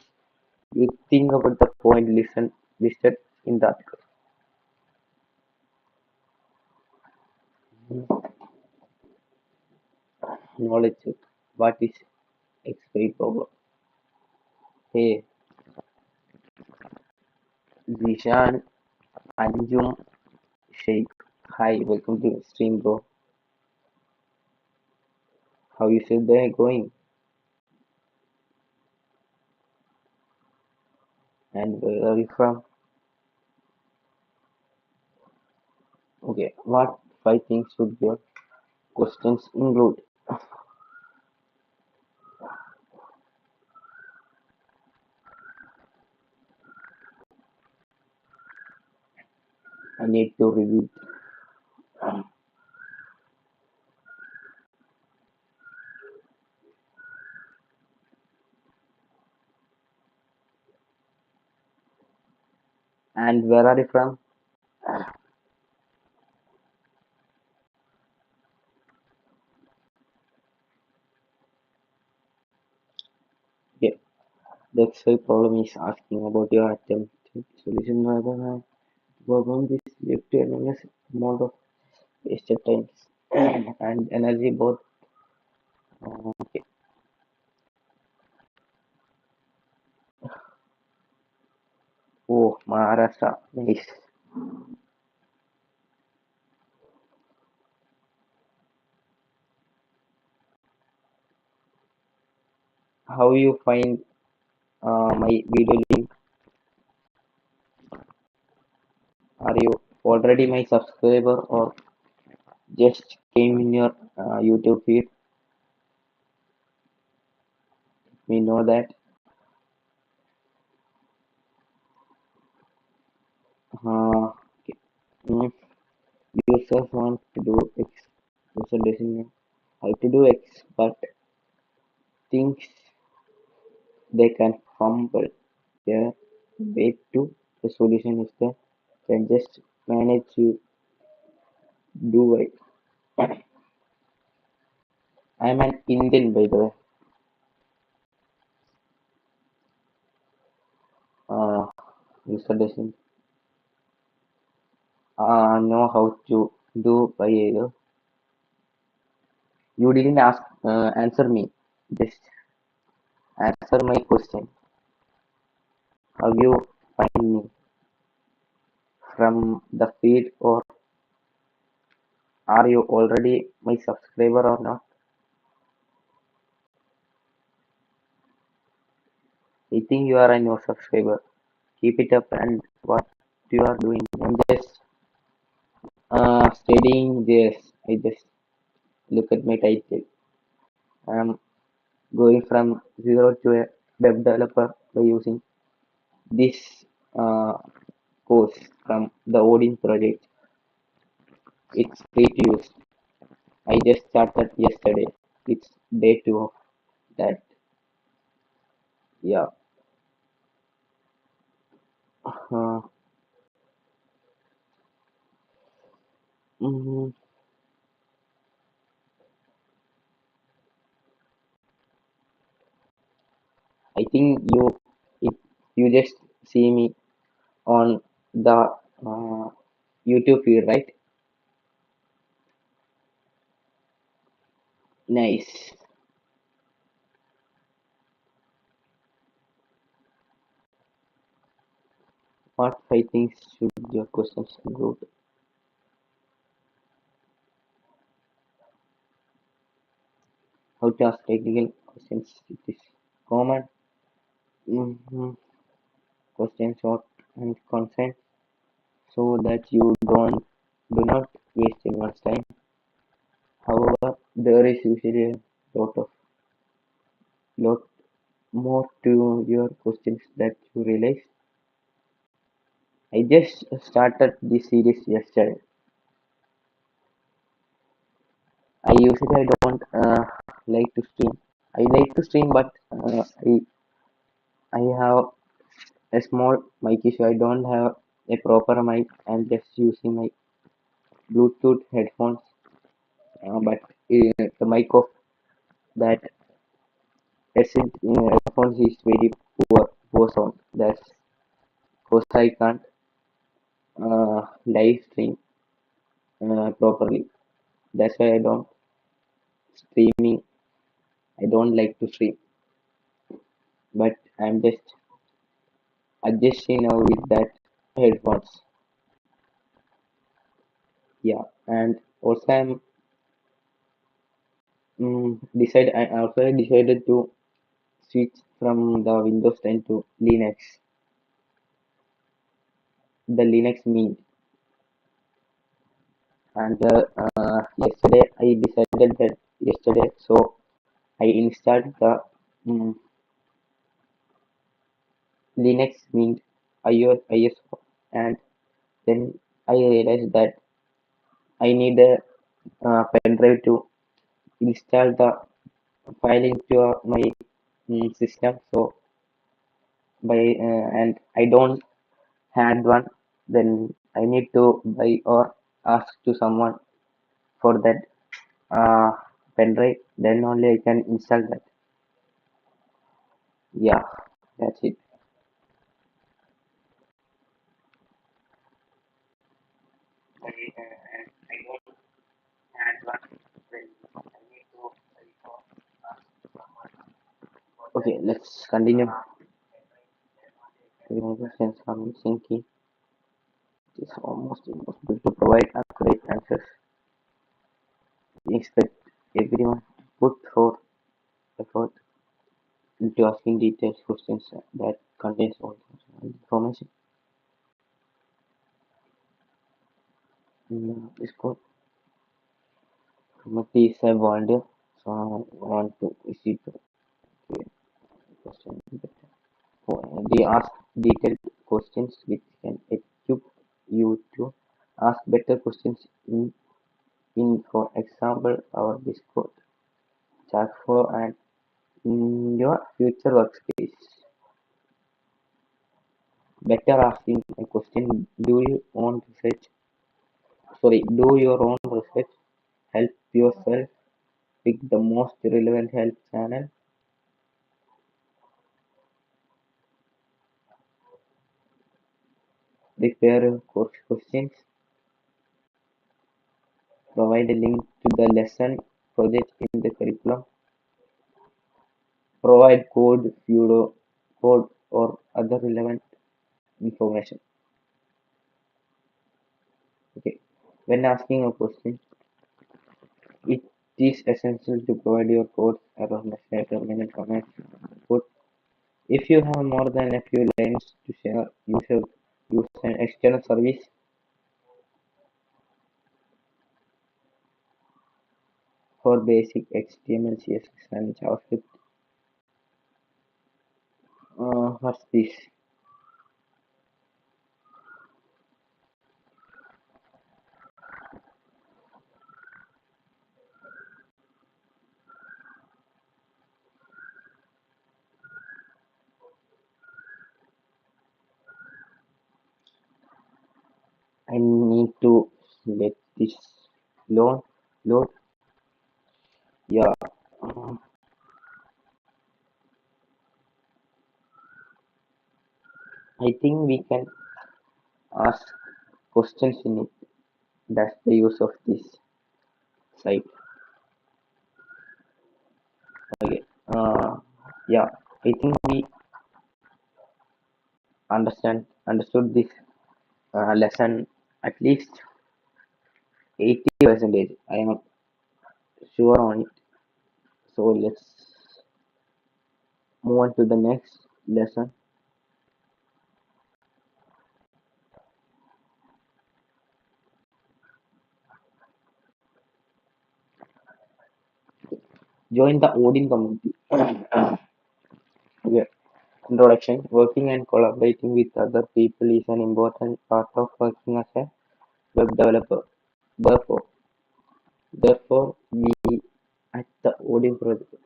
S2: you think about the point listed in the article. Knowledge check. What is X-ray problem? Hey, Zishan, Anjum, Sheikh. Hi, welcome to the stream, bro. How you said they're going? And where are you from? Okay, what 5 things should your questions include? I need to review. And where are you from? Okay, the X-ray problem is asking about your attempted solution rather than problem. This lead to enormous amount of wasted time and energy both. Okay. Oh, Maharashtra, nice. How you find my video link? Are you already my subscriber or just came in your YouTube feed? We know that. Okay. Mm, users want to do X. User doesn't know how to do X, but thinks they can fumble their way to the solution is they can just manage to do it. I'm an Indian by the way. Uh, user doesn't know how to do by either. You didn't answer me. Just answer my question. How you find me from the feed or are you already my subscriber or not? I think you are a new subscriber. Keep it up and what you are doing. I'm just studying this. I just look at my title. I'm going from zero to a web developer by using this. uh, course from the Odin project. It's free to use. I just started yesterday. It's day two of that. Yeah. Uh, mm, I think it, you just see me on the YouTube feed, right? Nice. What five things should your questions include? How to ask technical questions? It is common. Mhm. Questions short and concise so that you do not waste anyone's time. However, there is usually a lot more to your questions that you realize. I just started this series yesterday. I don't like to stream. I like to stream, but I have a small mic issue. I don't have a proper mic. I'm just using my Bluetooth headphones, but the mic of that headphones is very poor sound. That's because I can't live stream properly. That's why I don't streaming. I don't like to stream, but I'm just adjusting now with that headphones. Yeah, and also I also decided to switch from the Windows 10 to Linux, the Linux Mint. And yesterday I decided that yesterday, so I installed the mm, Linux Mint ISO, and then I realized that I need a pen drive to install the file into my system. So by and I don't had one, then I need to buy or ask to someone for that uh, pen drive. Then only I can install that. Yeah, that's it. Okay, let's continue. Since I'm missing key, it is almost impossible to provide accurate answers. We expect everyone to put forth effort into asking detailed questions that contains all the information. This code Mati is a volunteer, so I want to receive the question. They ask detailed questions which can equip you to ask better questions for example, our Discord chat for and in your future workspace. Better asking a question, do your own research, help yourself pick the most relevant help channel, prepare your course questions, provide a link to the lesson project in the curriculum, provide code or other relevant information. Okay. When asking a question, it is essential to provide your code around the terminal command input. If you have more than a few lines to share, you should use an external service for basic HTML, CSS, and JavaScript. What's this? to let this load. Yeah, uh, I think we can ask questions in it. That's the use of this site. Okay. Yeah, I think we understood this lesson at least 80%. I am sure on it. So let's move on to the next lesson. Join the Odin community. Okay. Introduction. Working and collaborating with other people is an important part of working as a web developer. Therefore, we at the Odin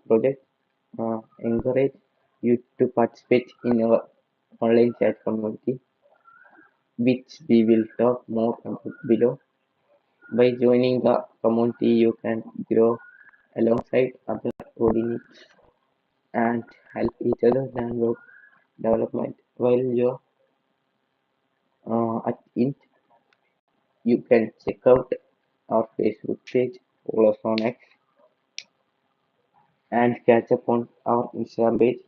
S2: project encourage you to participate in our online chat community, which we will talk more about below. By joining the community, you can grow alongside other Odinists and help each other learn web development. While you're at it, you can check out our Facebook page, follow us on X, and catch up on our Instagram page.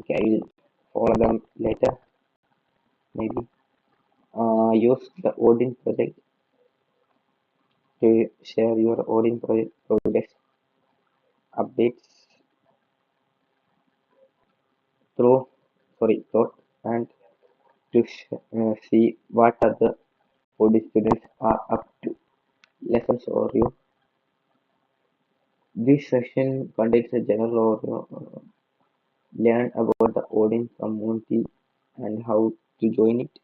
S2: Okay, I will follow them later, maybe. Use the Odin project to share your Odin project progress updates through thought and to see what other Odin students are up to. Lessons overview. This session contains a general overview. Learn about the Odin community and how to join it.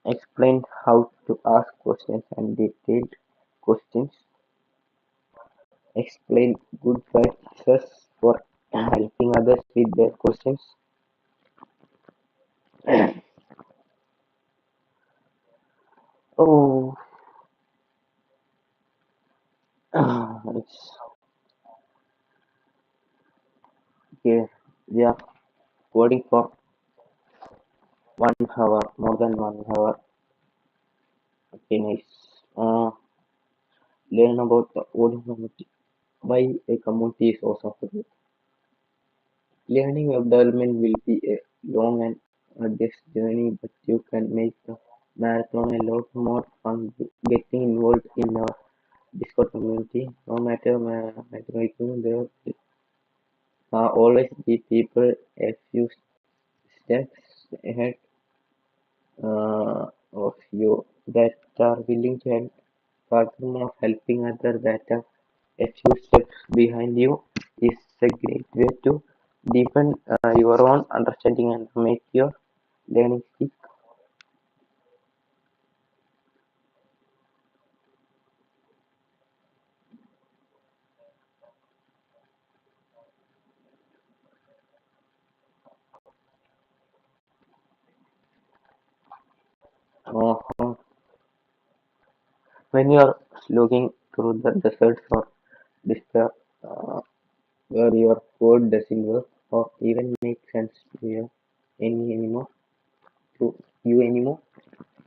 S2: Explain how to ask questions and detailed questions. Explain good practices for helping others with their questions. Oh, it's okay. We are coding for 1 hour, more than 1 hour. Okay, nice. Learn about the Odin community. Why a community is awesome. Learning web development will be a long and arduous journey, but you can make the marathon a lot more fun getting involved in our Discord community. No matter what you do, there will always be people a few steps ahead of you that are willing to help. Furthermore, helping others that are a few steps behind you is a great way to deepen your own understanding and make your learning stick. Uh, when you are looking through the deserts or despair, uh, where your code doesn't work or even make sense to you anymore,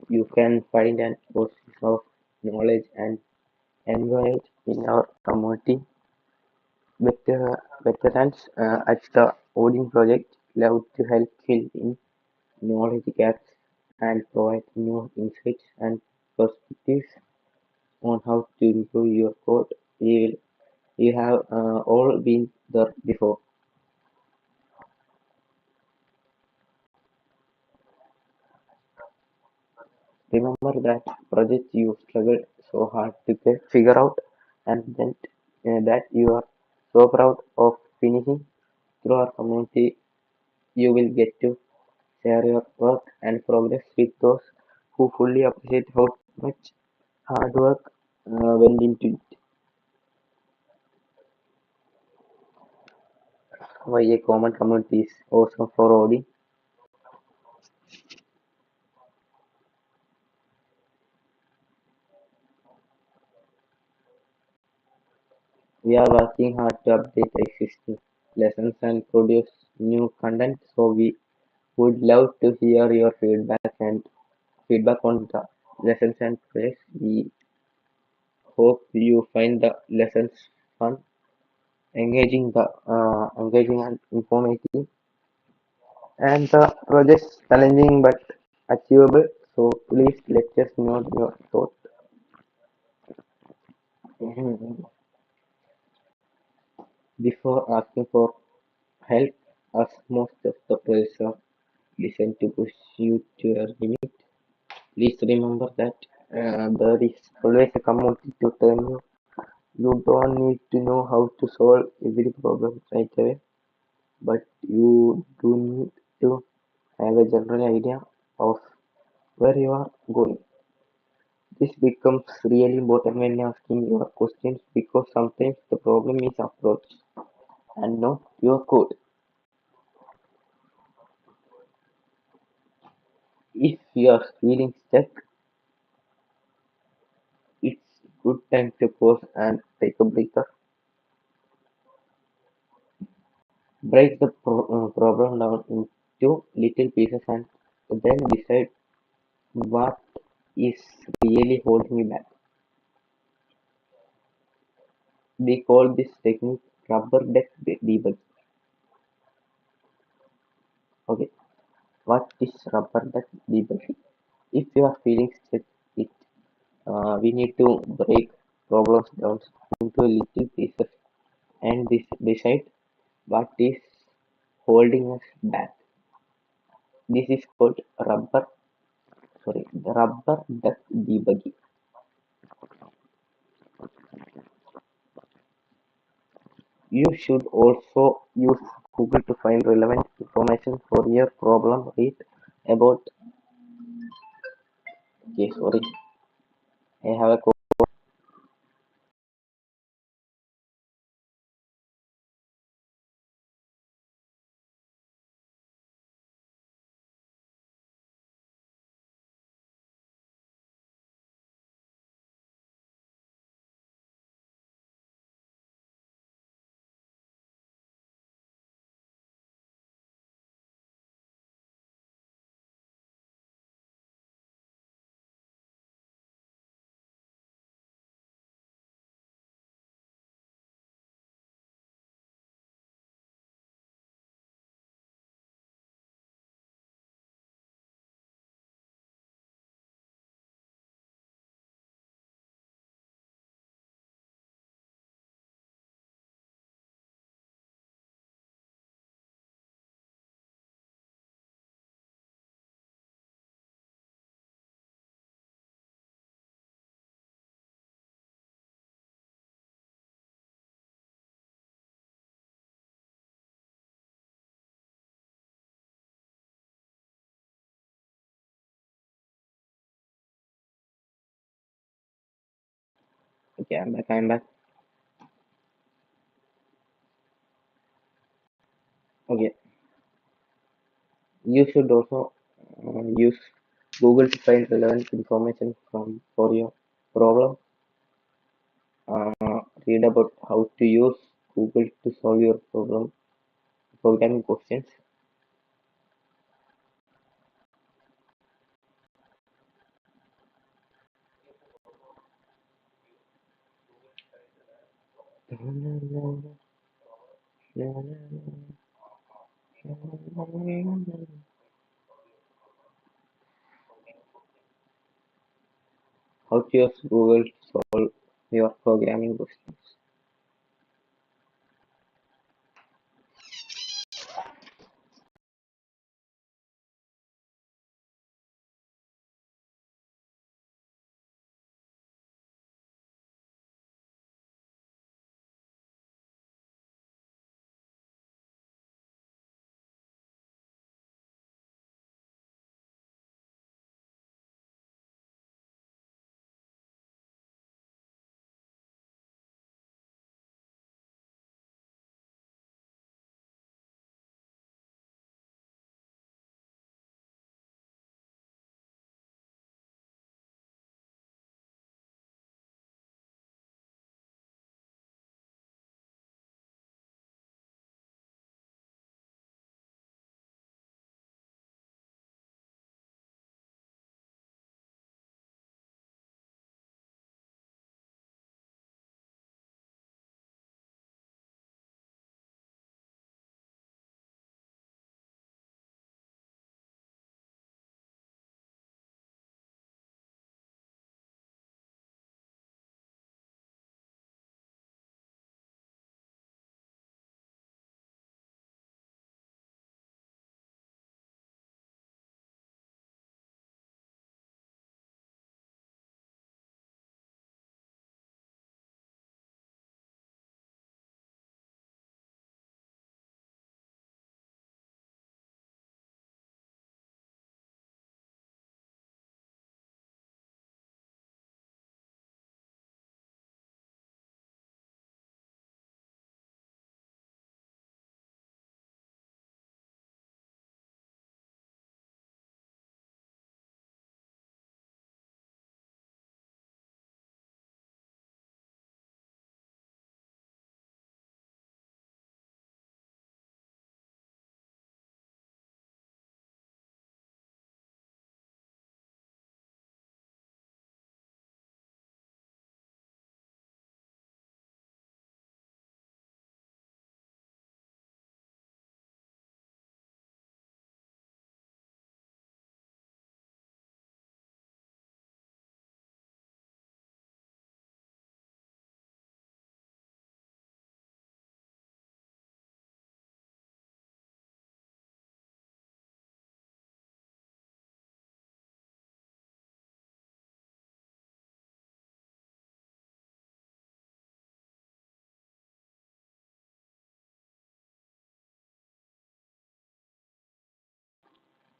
S2: you can find an oasis of knowledge and engage in our community. Veterans at the Odin Project love to help fill in knowledge gaps and provide new insights and perspectives on how to improve your code. We have all been there before. Remember that project you struggled so hard to figure out and then that you are so proud of finishing. Through our community, you will get to share your work and progress with those who fully appreciate how much hard work went into it. Why a common community is awesome for Odin. We are working hard to update existing lessons and produce new content, so we would love to hear your feedback on the lessons and projects. We hope you find the lessons fun, engaging and informative, and the projects challenging but achievable. So please let us know your thoughts. Before asking for help, as most of the projects are designed to push you to your limit. Please remember that there is always a community to turn you. You don't need to know how to solve every problem right away, but you do need to have a general idea of where you are going. This becomes really important when asking your questions because sometimes the problem is approach and not your code. If you are feeling stuck, it's good time to pause and take a breather. Break the problem down into little pieces and then decide what is really holding you back. We call this technique rubber duck debug. Okay, what is rubber duck debug? If you are feeling stuck, it we need to break problems down into little pieces and decide what is holding us back. This is called rubber duck debugging. You should also use Google to find relevant information for your problem. Read about, okay, sorry, I have a okay, I'm back. I'm back. Okay, you should also use Google to find relevant information for your problem. Read about how to use Google to solve your programming questions. How to use Google to solve your programming questions.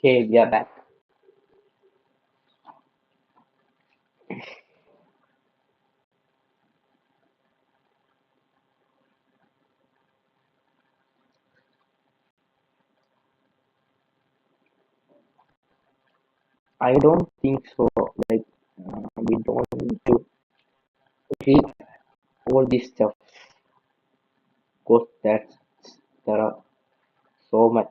S2: Okay, we are back. I don't think so. Like, we don't need to read all this stuff because there are so much.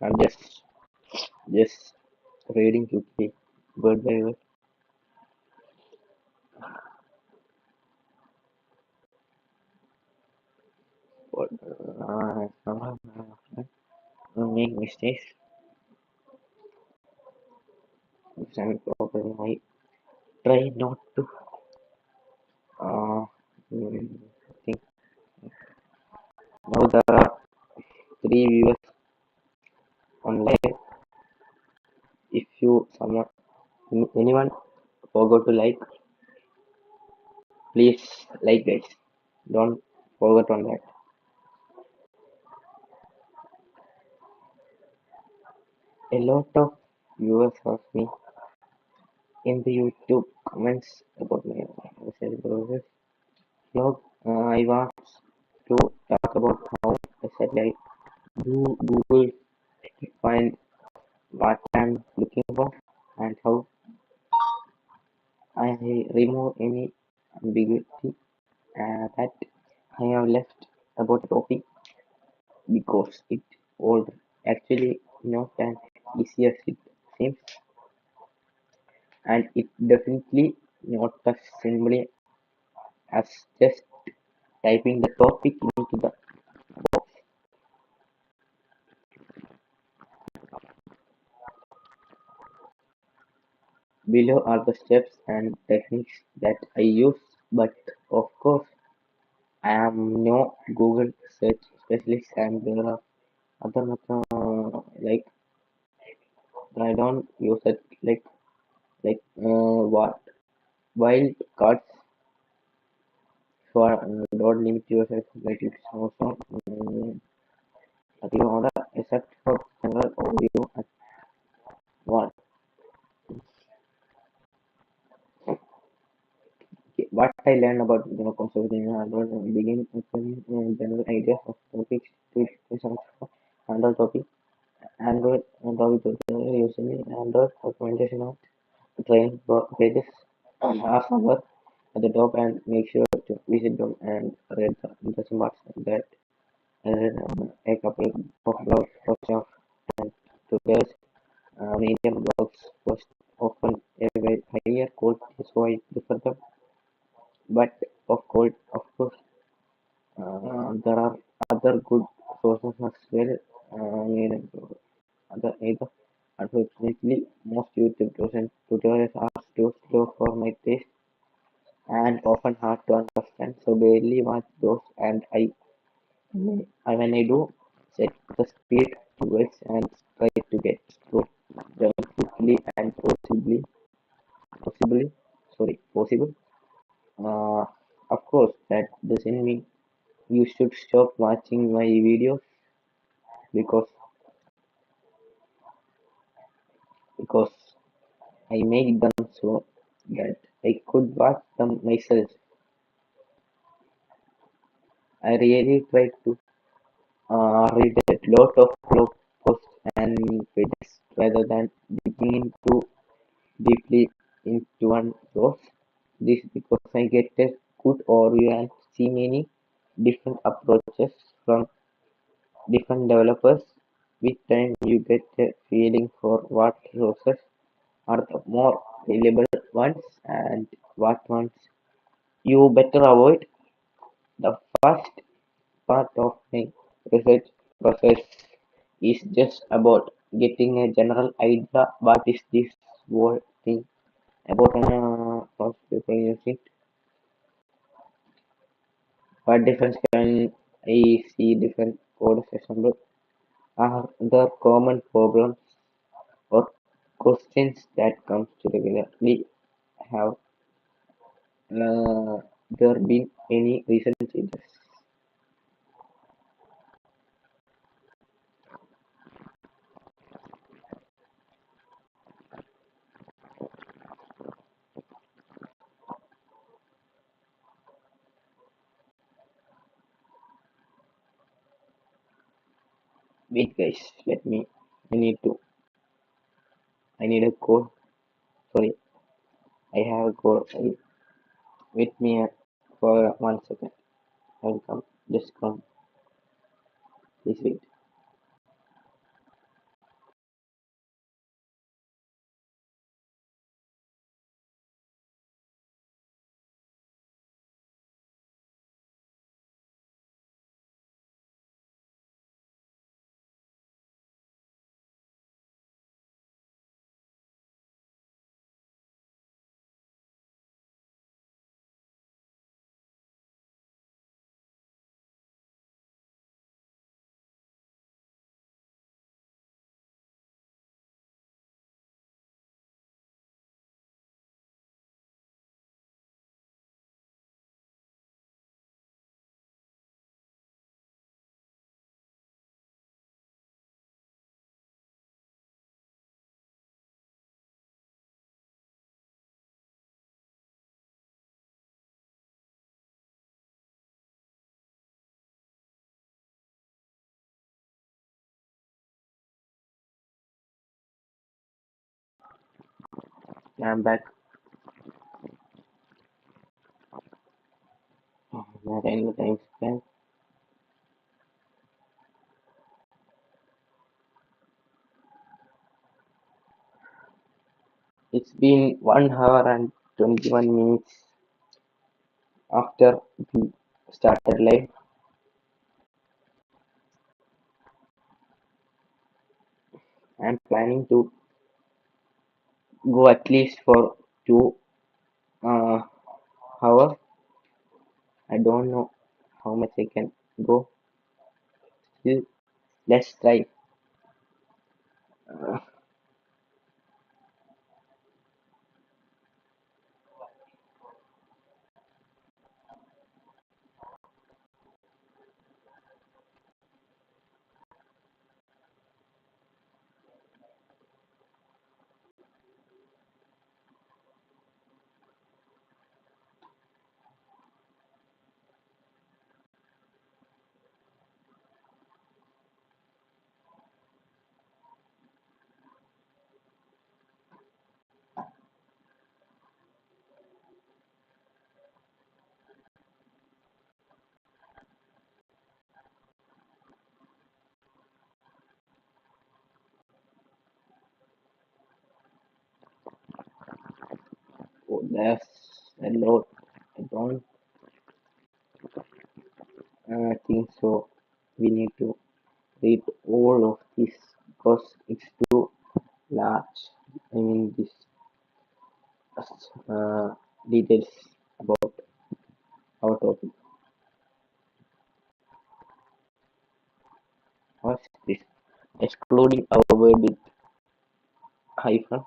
S2: I'm just reading quickly word by word. What, make mistakes. Understand properly. I try not to. Uh, I think now there are three viewers on live. If you someone anyone forgot to like, please like guys. Don't forget on that. A lot of viewers ask me in the YouTube comments about my website browser blog. I want to talk about how I said like do Google find what I'm looking for and how I remove any ambiguity that I have left about the topic because it all actually not as easy as it seems, and it definitely not as simply as just typing the topic into the below are the steps and techniques that I use, but of course I am no Google search specialist and there are other methods like I don't use it what wild cards for don't limit yourself like it's also nothing order except for general overview at one. Okay, what I learned about conservation Android begin with general ideas of topics to search for Android topic. Android using Android documentation of train pages are somewhere at the top and make sure to visit them and read the interesting parts that I read a couple of blog posts of and tutorials. Medium blogs post often a very higher quality, so I prefer them. But of course, there are other good sources as well. Other either unfortunately, most YouTube tutorials are too slow for my taste and often hard to understand. So barely watch those, and when I do, set the speed to X and try to get through them quickly and possibly, possible. Uh, of course, that doesn't mean you should stop watching my videos because because I make them so that I could watch them myself. I really try to read a lot of blog posts and pages rather than digging into deeply into one source. This because I get a good overview and see many different approaches from different developers. With time, you get a feeling for what sources are the more reliable ones and what ones you better avoid. The first part of my research process is just about getting a general idea what is this whole thing about most people use it. What difference can I see different codes assembled? Are there common problems or questions that comes to regularly? Have there been any recent changes? Wait guys, let me I need to I need a code. Sorry, I have a code. Wait me for 1 second. I'll come. Just come. Please wait. I'm back. Not any time spent. It's been 1 hour and 21 minutes after we started live. I'm planning to go at least for 2 hours. I don't know how much I can go. Still, let's try. Uh, oh, that's a lot. I don't think so. We need to read all of this because it's too large. I mean, this uh, details about our topic. What's this? Excluding our word with hyphen.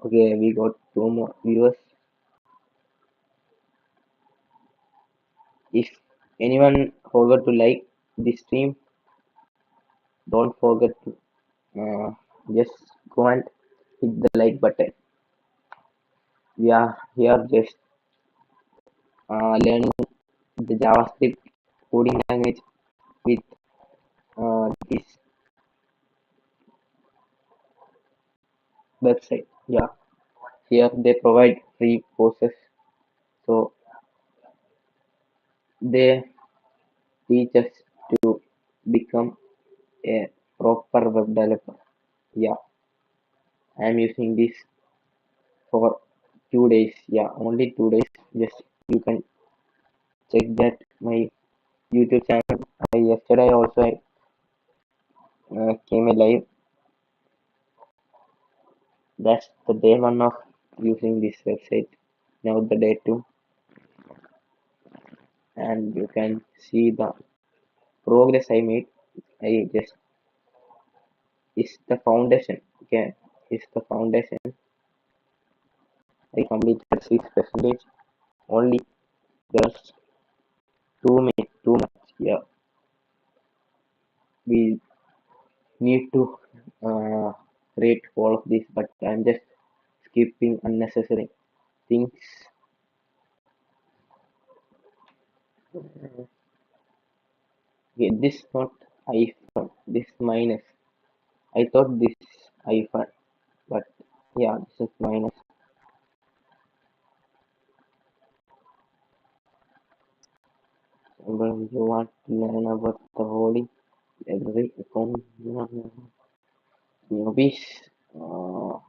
S2: Okay, we got 2 more viewers. If anyone forgot to like this stream, don't forget to just go and hit the like button. We are here just learning the JavaScript coding language with this website. Yeah, here they provide free courses, so they teach us to become a proper web developer. Yeah, I'm using this for 2 days. Yeah, only 2 days. Just you can check that my YouTube channel. Yesterday also I came alive. That's the day one of using this website. Now the day two. and you can see the progress I made. I just is the foundation. Okay, is the foundation. I completed 6%. Only there's too much. Yeah, we need to rate all of this, but I'm just skipping unnecessary things. Okay, this not iPhone. This minus. I thought this iPhone, but yeah, this is minus. When you want to learn about the holding every account newbies. Uh,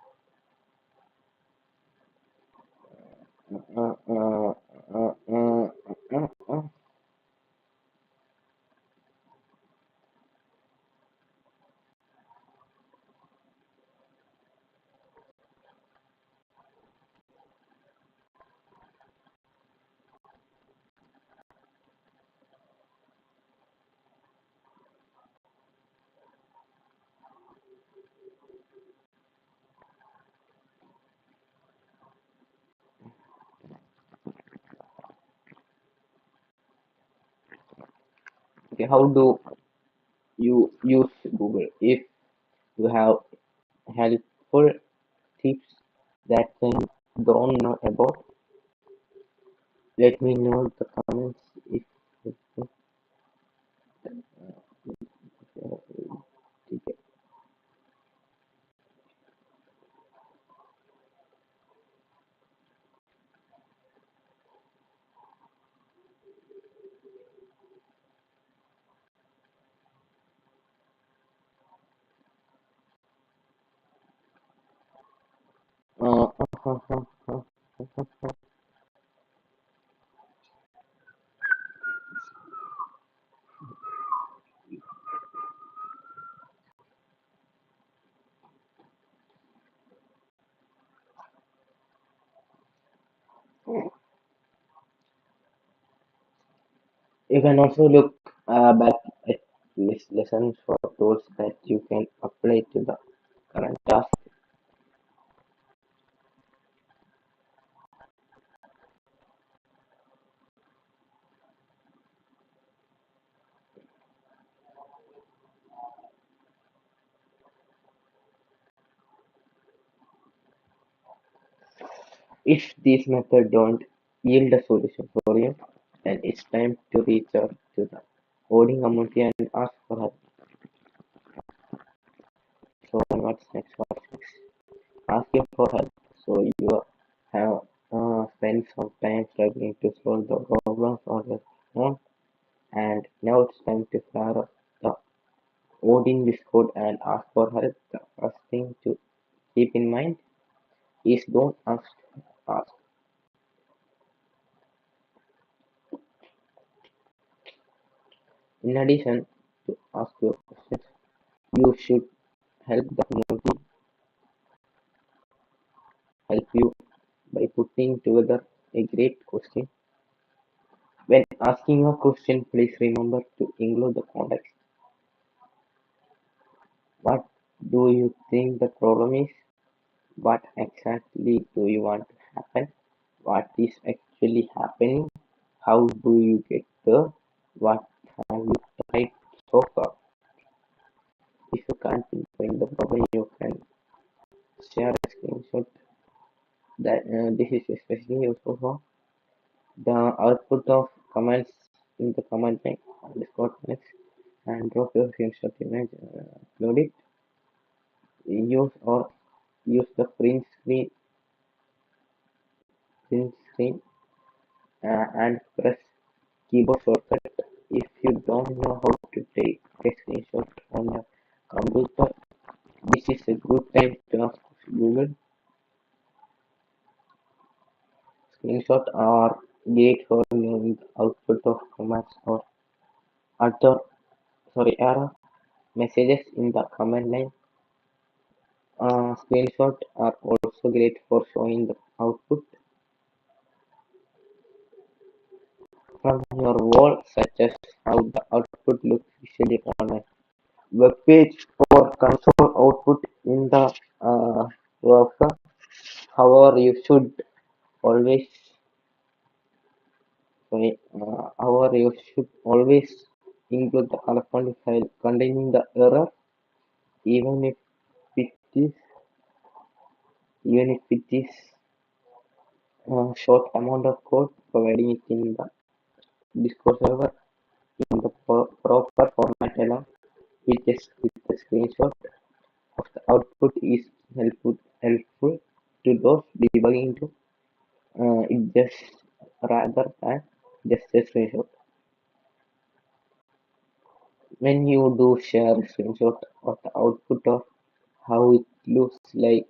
S2: uh, uh, uh, uh, uh, uh. Okay, how do you use Google? If you have helpful tips that you don't know about, let me know in the comments. If uh, you can also look back at lessons for tools that you can apply to the current task. If these methods don't yield a solution for you, then it's time to reach out to the coding community and ask for help. So what's next? What's next? Asking for help. So you have spent some time struggling to solve the problems on your own, and now it's time to fire up the Odin Discord and ask for help. The first thing to keep in mind is don't ask. In addition to ask your questions, you should help the community help you by putting together a great question. When asking a question, please remember to include the context. What do you think the problem is? What exactly do you want to happen? What is actually happening? How do you get there? What have you tried so far? If you can't pinpoint the problem, you can share a screenshot that this is especially useful for the output of comments in the comment line on Discord next and drop your screenshot image, upload it, use the print screen and press keyboard shortcut. If you don't know how to take a screenshot on your computer, this is a good time to ask Google. Screenshots are great for viewing the output of commands or other error messages in the command line. Screenshots are also great for showing the output from your wall, such as how the output looks visually on a web page or console output in the browser. However, you should always include the corresponding file containing the error, even if it is even if it is a short amount of code, providing it in the Discord server in the proper format along with a screenshot of the output is helpful to those debugging to it just rather than just a screenshot. When you do share a screenshot of the output of how it looks like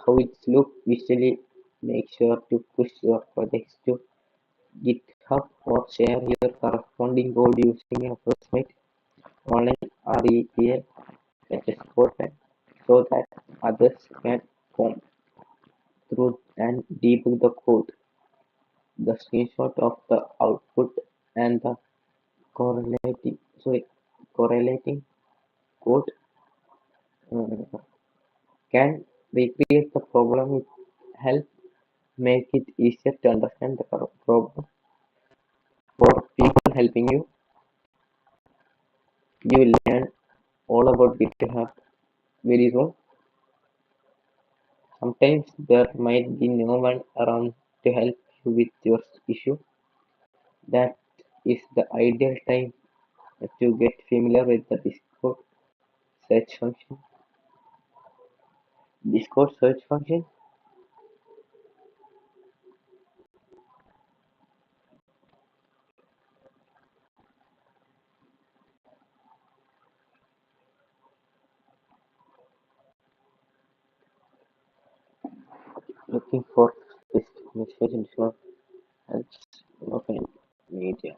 S2: how it looks visually, make sure to push your projects to GitHub or share your corresponding code using a approximate online REPL such as Frontend so that others can comb through and debug the code. The screenshot of the output and the correlating code uh, can recreate the problem. It help make it easier to understand the problem for people helping you. You will learn all about GitHub very soon. Sometimes there might be no one around to help you with your issue. That is the ideal time to get familiar with the search function. Discord search function. Looking for specific message in Discord helps local media.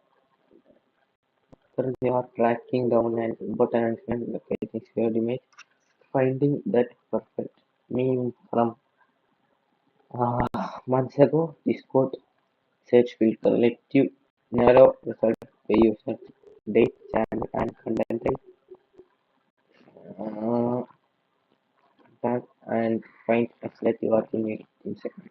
S2: When they are tracking down an important announcement locating shared image, finding that perfect meme from months ago, Discord search filter let you narrow result by user date, channel, and content type, uh, and find exactly what you need in seconds.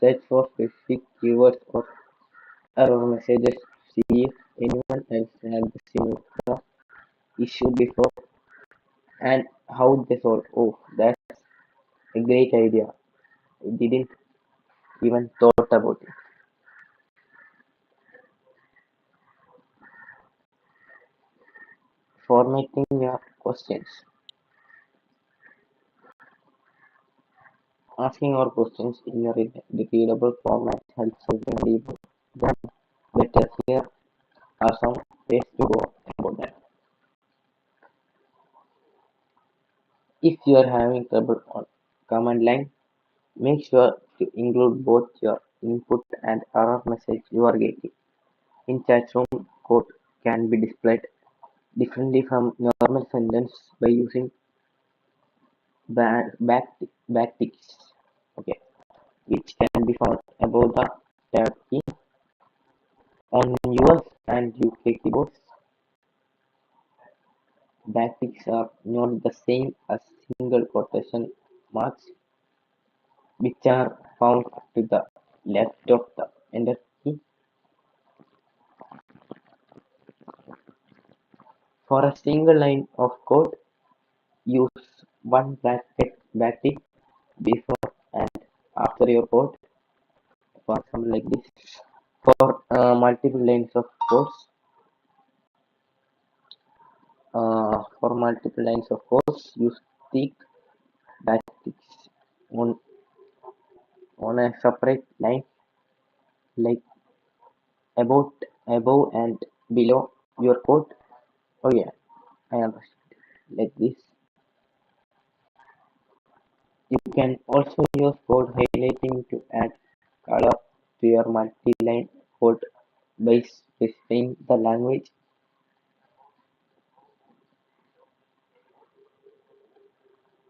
S2: Search for specific keywords or error messages to see if anyone else had the similar issue before and how they solve. Oh, that's a great idea. I didn't even thought about it. Formatting your questions. Asking our questions in a readable format helps us debug them better. Here are some ways to go about that. If you are having trouble on command line, make sure to include both your input and error message you are getting. In chat room, code can be displayed differently from normal sentence by using backticks, okay, which can be found above the tab key on US and UK keyboards. Backticks are not the same as single quotation marks, which are found to the left of the enter key. For a single line of code, use one backtick before and after your code, for example like this. For multiple lines of codes, use thick backticks on on a separate line, like about above and below your code. Oh yeah, I understand. Like this. You can also use code highlighting to add color to your multi-line code by specifying the language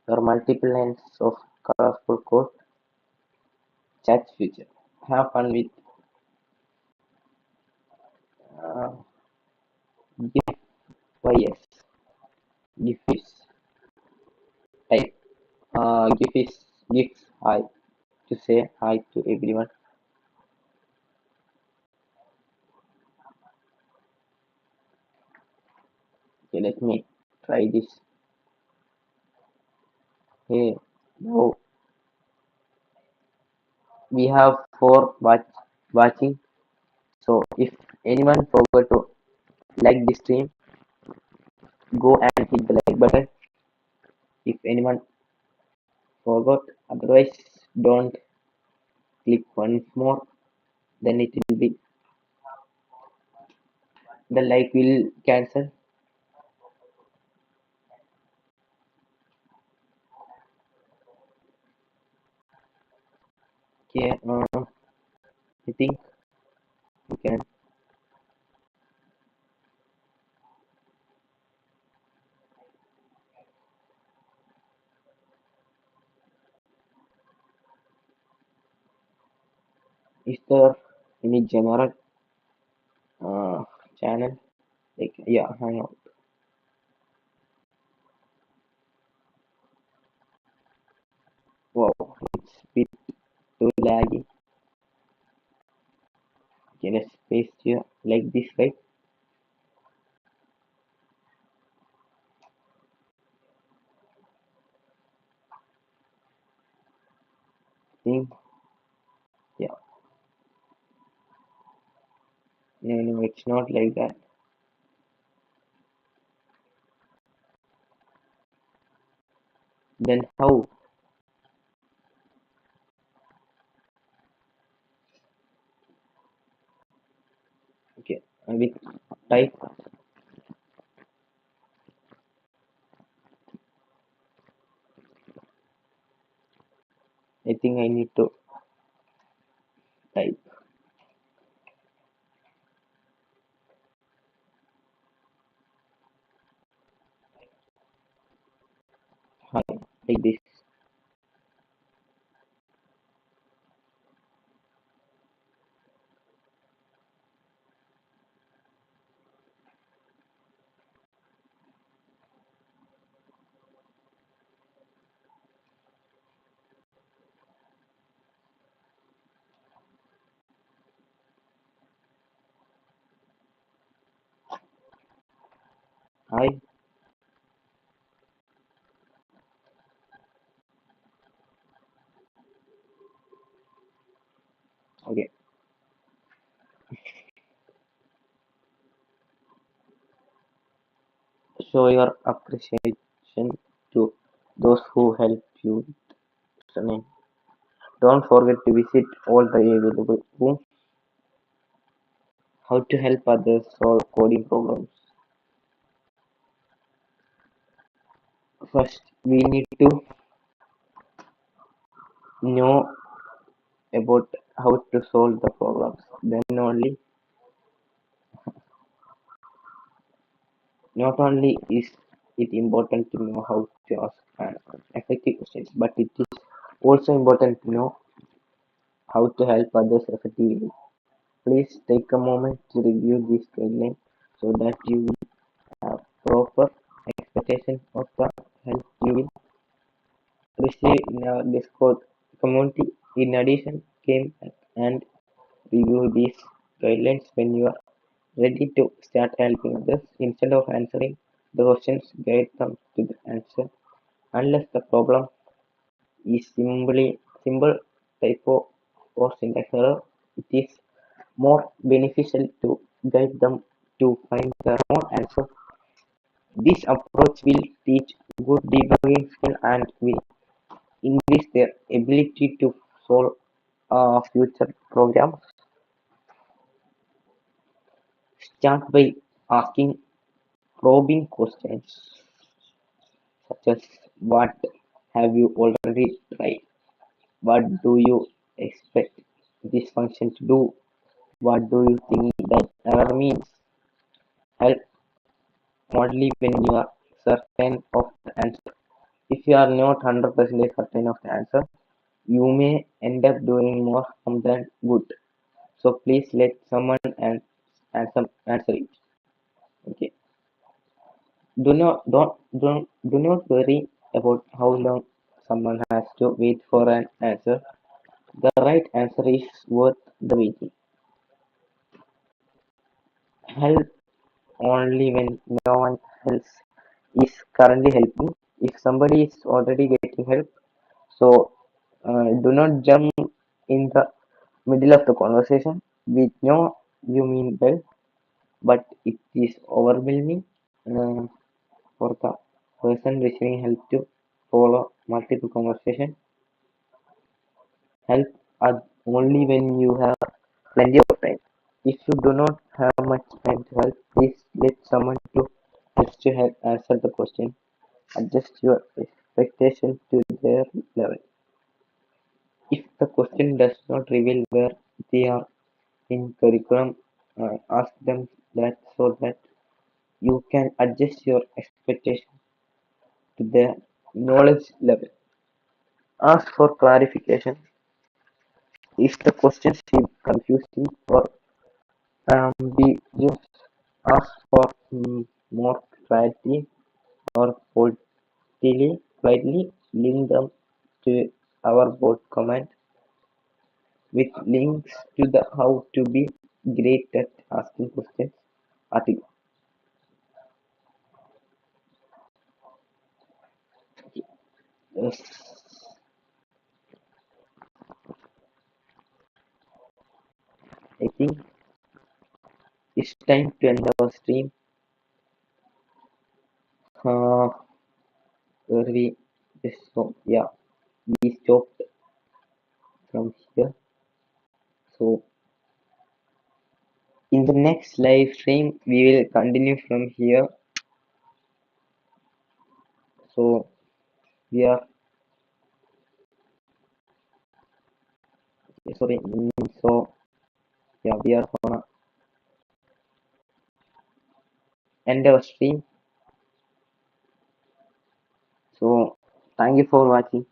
S2: or multiple lines of colorful code, chat future. Have fun with uh, GIF YS. GIF is type. GIF is GIFs hi to say hi to everyone. Okay, let me try this. Hey, now we have watching. So if anyone forgot to like this stream, go and hit the like button. If anyone forgot, otherwise don't click once more. Then it will be the like will cancel. Okay, I think you can. Is there any general uh, channel? Like yeah, hang on. Wow, it's bit too laggy. Okay, let's paste here like this, right? Think yeah, no, it's not like that. Then how? Okay, I will type. I think I need to type hi like this. Hi. Okay. Show your appreciation to those who help you with listening. Don't forget to visit all the available rooms. How to help others solve coding problems. First, we need to know about how to solve the problems. Then only, not only is it important to know how to ask effective questions, but it is also important to know how to help others effectively. Please take a moment to review these guidelines so that you will have proper expectation of the help you will receive in our Discord community. In addition, came and review these guidelines when you are ready to start helping others. Instead of answering the questions, guide them to the answer. Unless the problem is simply simple typo or syntax error, it is more beneficial to guide them to find their own answer. This approach will teach good debugging skill and will increase their ability to solve future programs. Start by asking probing questions such as what have you already tried? What do you expect this function to do? What do you think that error means? Help only when you are certain of the answer. If you are not 100% certain of the answer, you may end up doing more harm than good. So please let someone answer it. Okay. Do not worry about how long someone has to wait for an answer. The right answer is worth the waiting. Help only when no one else is currently helping. If somebody is already getting help, so do not jump in the middle of the conversation. We know you mean well, but it is overwhelming uh, for the person receiving help to follow multiple conversation. Help only when you have plenty of time. If you do not have much time to help, please let someone to help to help answer the question. Adjust your expectation to their level. If the question does not reveal where they are in curriculum, ask them that so that you can adjust your expectation to their knowledge level. Ask for clarification. If the question seems confusing or ambiguous, ask for more clarity or politely link them to our board command with links to the how to be great at asking questions article. Yes, I think it's time to end our stream. Uh, where we just so yeah, we stopped from here. So in the next live stream, we will continue from here. So we are sorry. So yeah, we are gonna end our stream. So thank you for watching.